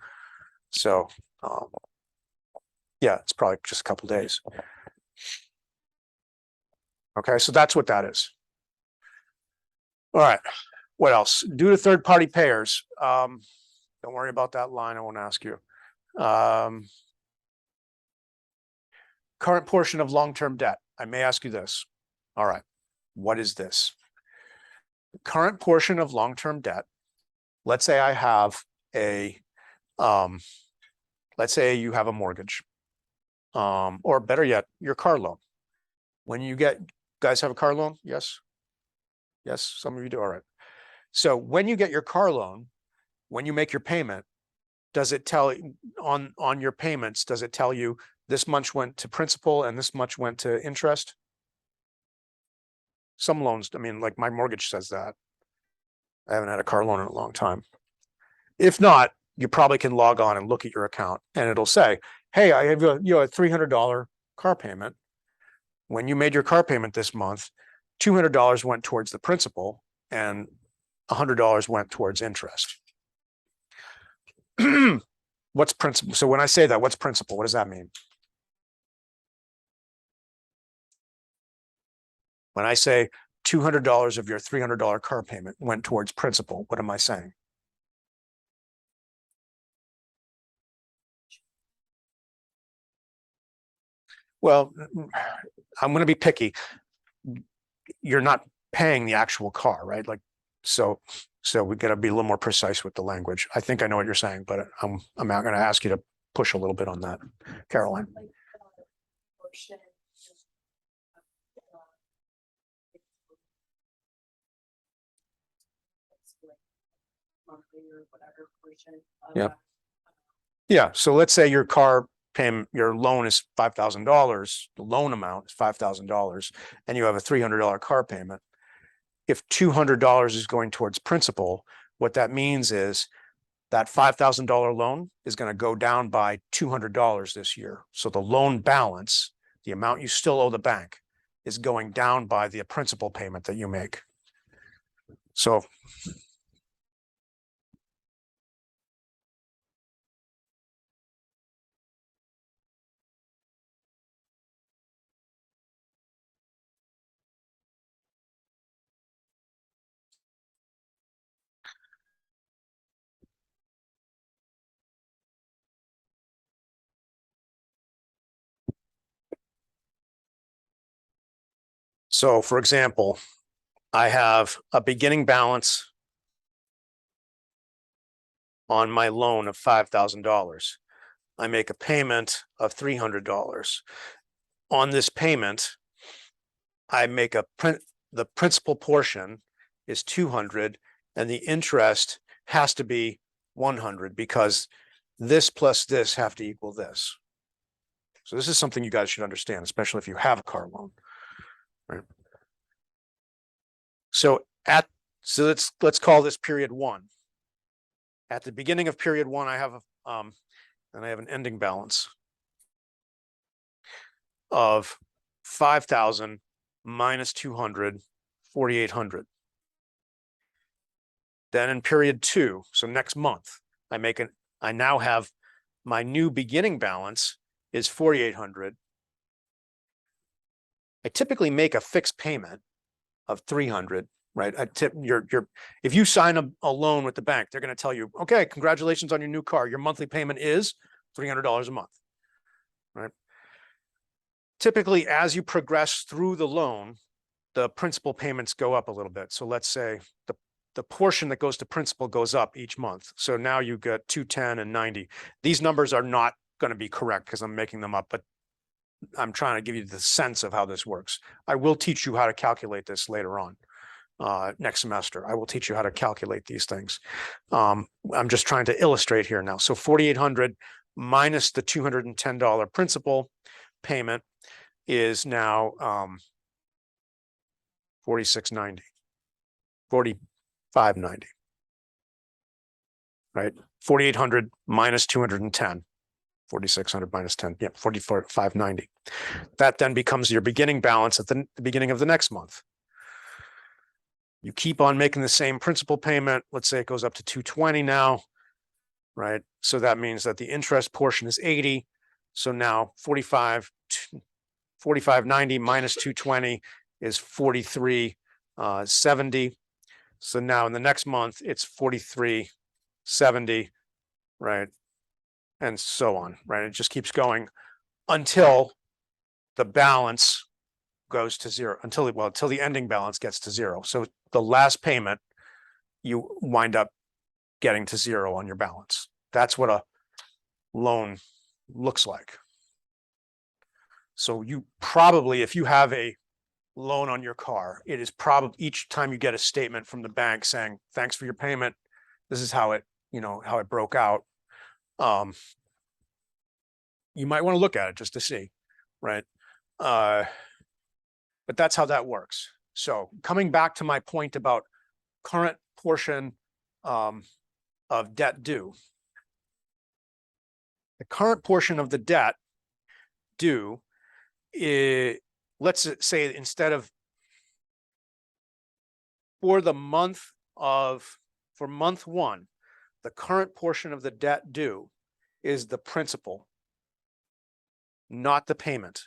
So, yeah, it's probably just a couple of days. Okay, so that's what that is. All right, what else? Due to third-party payers. Don't worry about that line, I won't ask you. Current portion of long-term debt. I may ask you this. All right, what is this? Current portion of long-term debt. Let's say I have let's say you have a mortgage, or better yet, your car loan. When you guys have a car loan? Yes. Yes, some of you do. All right. So when you get your car loan, when you make your payment, does it tell on your payments, does it tell you this much went to principal and this much went to interest? Some loans, I mean, like my mortgage says that. I haven't had a car loan in a long time. If not, you probably can log on and look at your account and it'll say, hey, I have a $300 car payment. When you made your car payment this month, $200 went towards the principal and $100 went towards interest. What's principal? So when I say that, what's principal? What does that mean? When I say $200 of your $300 car payment went towards principal, what am I saying? Well, I'm going to be picky. You're not paying the actual car, right? Like, so we got to be a little more precise with the language. I think I know what you're saying, but I'm not going to ask you to push a little bit on that, Caroline. Like, portion monthly or whatever portion of Yeah. that. Yeah. So let's say your car payment, your loan is $5,000. The loan amount is $5,000 and you have a $300 car payment. If $200 is going towards principal, what that means is that $5,000 loan is going to go down by $200 this year. So the loan balance, the amount you still owe the bank, is going down by the principal payment that you make. So for example, I have a beginning balance on my loan of $5,000. I make a payment of $300. On this payment, I make the principal portion is 200 and the interest has to be 100 because this plus this have to equal this. So this is something you guys should understand, especially if you have a car loan, right? So let's call this period one. At the beginning of period one, I have an ending balance of 5,000 minus 200, 4,800. Then in period two, so next month, I now have my new beginning balance is 4,800. I typically make a fixed payment of 300, right? If you sign a loan with the bank, they're going to tell you, okay, congratulations on your new car. Your monthly payment is $300 a month, right? Typically, as you progress through the loan, the principal payments go up a little bit. So let's say the portion that goes to principal goes up each month. So now you get 210 and 90. These numbers are not going to be correct because I'm making them up, but I'm trying to give you the sense of how this works. I will teach you how to calculate this later on. Next semester, I will teach you how to calculate these things. I'm just trying to illustrate here now. So 4,800 minus the $210 principal payment is now 4690, 4590, right? 4,800 minus 210, 4,600 minus 10, yeah, 4590. That then becomes your beginning balance at the beginning of the next month. You keep on making the same principal payment. Let's say it goes up to 220 now, right? So that means that the interest portion is 80. So now 4590 minus 220 is 4370. So now in the next month, it's 4370, right? And so on, right? It just keeps going until the balance goes to zero, until the ending balance gets to zero. So the last payment, you wind up getting to zero on your balance. That's what a loan looks like. So you probably, if you have a loan on your car, it is probably each time you get a statement from the bank saying, thanks for your payment, this is how it, how it broke out. You might want to look at it just to see, right? But that's how that works. So coming back to my point about current portion of debt due. The current portion of the debt due is, let's say instead of for month one, the current portion of the debt due is the principal, not the payment.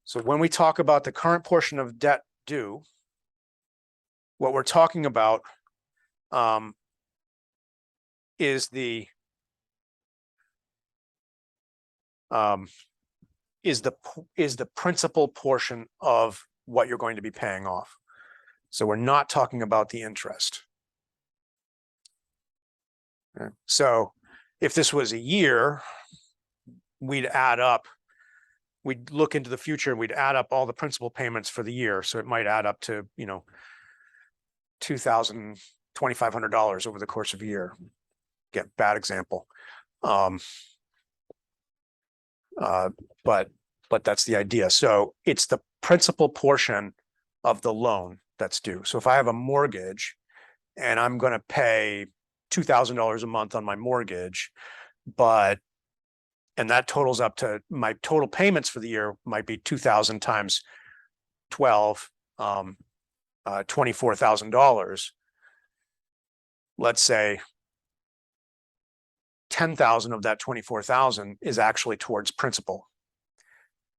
So when we talk about the current portion of debt due, what we're talking about is the principal portion of what you're going to be paying off. So we're not talking about the interest. Okay. So if this was a year, we'd look into the future and we'd add up all the principal payments for the year. So it might add up to, $2,000, $2,500 over the course of a year. Again, bad example. But that's the idea. So it's the principal portion of the loan that's due. So if I have a mortgage and I'm going to pay $2,000 a month on my mortgage, and that totals up to my total payments for the year might be 2,000 times 12, $24,000. Let's say 10,000 of that 24,000 is actually towards principal.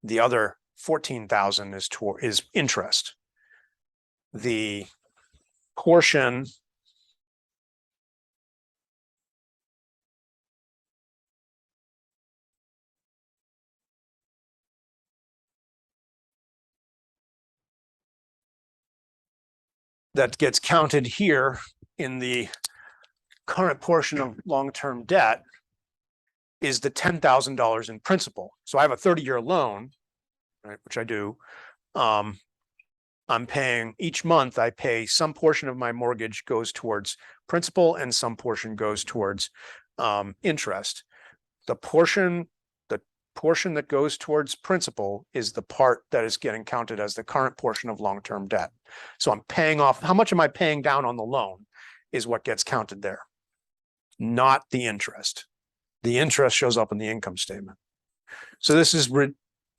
The other 14,000 is interest. The portion that gets counted here in the current portion of long-term debt is the $10,000 in principal. So I have a 30-year loan, right, which I do. I'm paying each month, I pay some portion of my mortgage goes towards principal and some portion goes towards interest. The portion that goes towards principal is the part that is getting counted as the current portion of long-term debt. So I'm paying off, how much am I paying down on the loan is what gets counted there, not the interest. The interest shows up in the income statement. So this is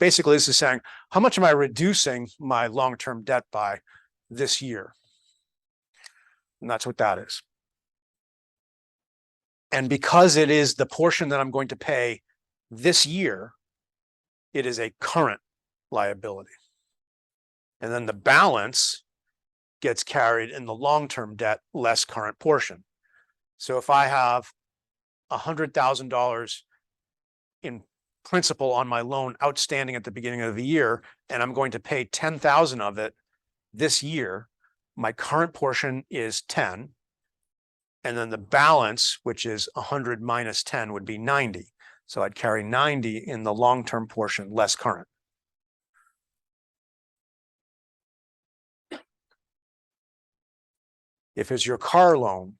basically this is saying, how much am I reducing my long-term debt by this year? And that's what that is. And because it is the portion that I'm going to pay this year, it is a current liability. And then the balance gets carried in the long-term debt less current portion. So if I have $100,000 in principal on my loan outstanding at the beginning of the year, and I'm going to pay 10,000 of it this year, my current portion is 10. And then the balance, which is 100 minus 10, would be 90. So I'd carry 90 in the long-term portion, less current. If it's your car loan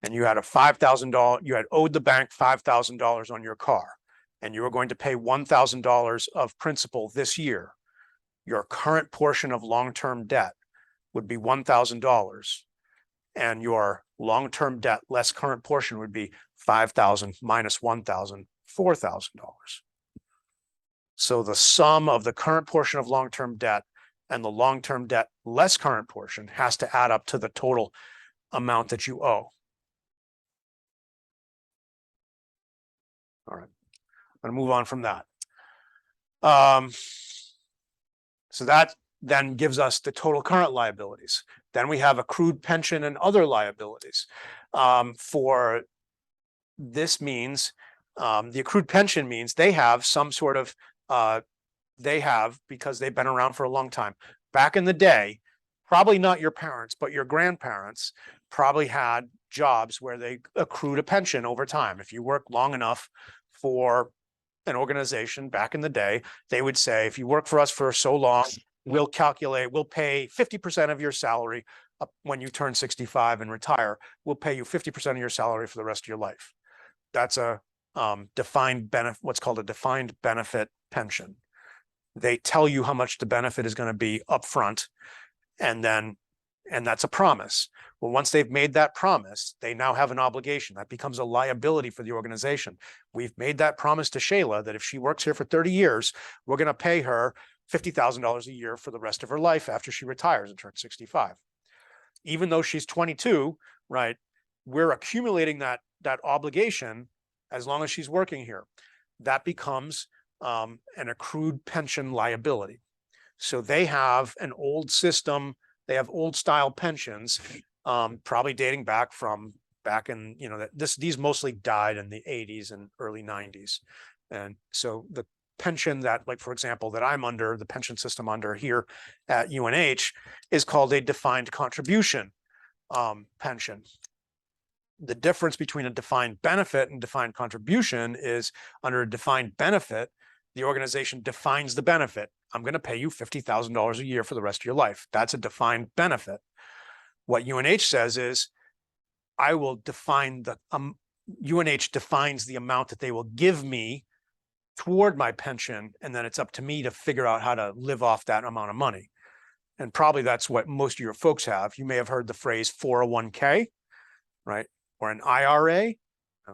and you had you had owed the bank $5,000 on your car, and you were going to pay $1,000 of principal this year, your current portion of long-term debt would be $1,000, and your long-term debt less current portion would be $5,000 minus $1,000, $4,000. So the sum of the current portion of long-term debt and the long-term debt less current portion has to add up to the total amount that you owe. All right. I'm going to move on from that. So that then gives us the total current liabilities. Then we have accrued pension and other liabilities. For this means the accrued pension means they have some sort of because they've been around for a long time. Back in the day, probably not your parents, but your grandparents probably had jobs where they accrued a pension over time. If you work long enough for an organization back in the day, they would say, if you work for us for so long, we'll pay 50% of your salary up when you turn 65 and retire. We'll pay you 50% of your salary for the rest of your life. That's a defined benefit, what's called a defined benefit pension. They tell you how much the benefit is going to be upfront, and that's a promise. Well, once they've made that promise, they now have an obligation. That becomes a liability for the organization. We've made that promise to Shayla that if she works here for 30 years, we're going to pay her $50,000 a year for the rest of her life after she retires and turns 65. Even though she's 22, right, we're accumulating that obligation as long as she's working here. That becomes an accrued pension liability. So they have an old system. They have old style pensions, probably dating back in, these mostly died in the 80s and early 90s. And so the pension that, like, for example, that I'm under, the pension system under here at UNH is called a defined contribution pension. The difference between a defined benefit and defined contribution is under a defined benefit, the organization defines the benefit. I'm going to pay you $50,000 a year for the rest of your life. That's a defined benefit. What UNH says is, I will define UNH defines the amount that they will give me toward my pension, and then it's up to me to figure out how to live off that amount of money. And probably that's what most of your folks have. You may have heard the phrase 401k, right? Or an IRA.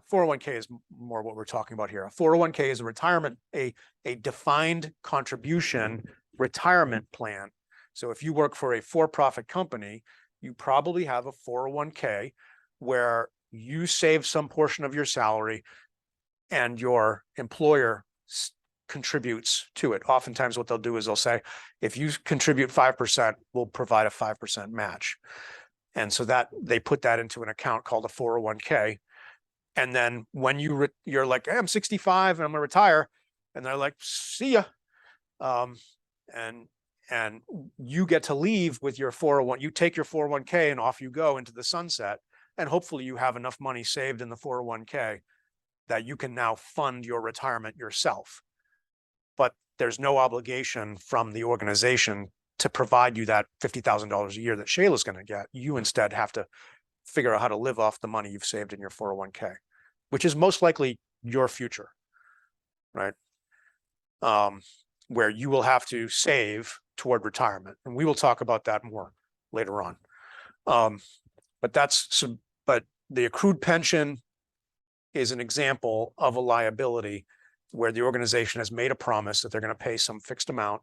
401k is more what we're talking about here. A 401k is a retirement, a defined contribution retirement plan. So if you work for a for-profit company, you probably have a 401k where you save some portion of your salary and your employer contributes to it. Oftentimes what they'll do is they'll say, if you contribute 5%, we'll provide a 5% match. And so that they put that into an account called a 401k. And then when you're like, hey, I'm 65 and I'm gonna retire, and they're like, see ya. And you get to leave with your 401, you take your 401k and off you go into the sunset. And hopefully you have enough money saved in the 401k that you can now fund your retirement yourself. But there's no obligation from the organization to provide you that $50,000 a year that Shayla's going to get. You instead have to figure out how to live off the money you've saved in your 401k, which is most likely your future, right? Where you will have to save toward retirement. And we will talk about that more later on. But the accrued pension is an example of a liability where the organization has made a promise that they're going to pay some fixed amount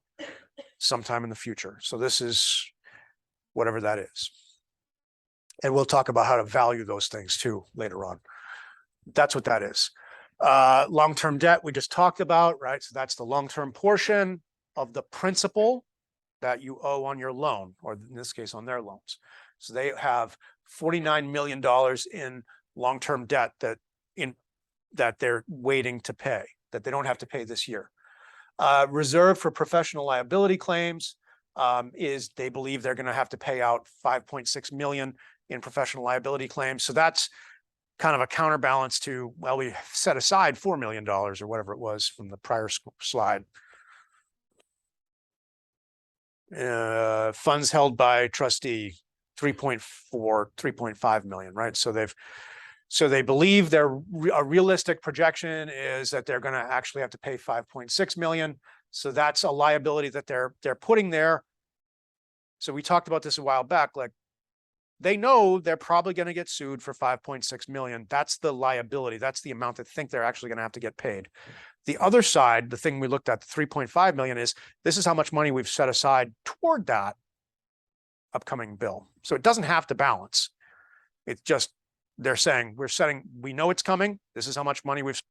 sometime in the future. So this is whatever that is. And we'll talk about how to value those things too later on. That's what that is. Long-term debt we just talked about, right? So that's the long-term portion of the principal that you owe on your loan, or in this case on their loans. So they have $49 million in long-term debt that they're waiting to pay, that they don't have to pay this year. Reserve for professional liability claims is they believe they're going to have to pay out $5.6 million in professional liability claims. So that's kind of a counterbalance to, well, we set aside $4 million or whatever it was from the prior slide. Funds held by trustee, 3.5 million, right? So they believe a realistic projection is that they're going to actually have to pay 5.6 million. So that's a liability that they're putting there. So we talked about this a while back, like they know they're probably going to get sued for 5.6 million. That's the liability. That's the amount they think they're actually going to have to get paid. The other side, the thing we looked at, the 3.5 million, is this is how much money we've set aside toward that upcoming bill. So it doesn't have to balance. It's just, they're saying, we know it's coming. This is how much money we've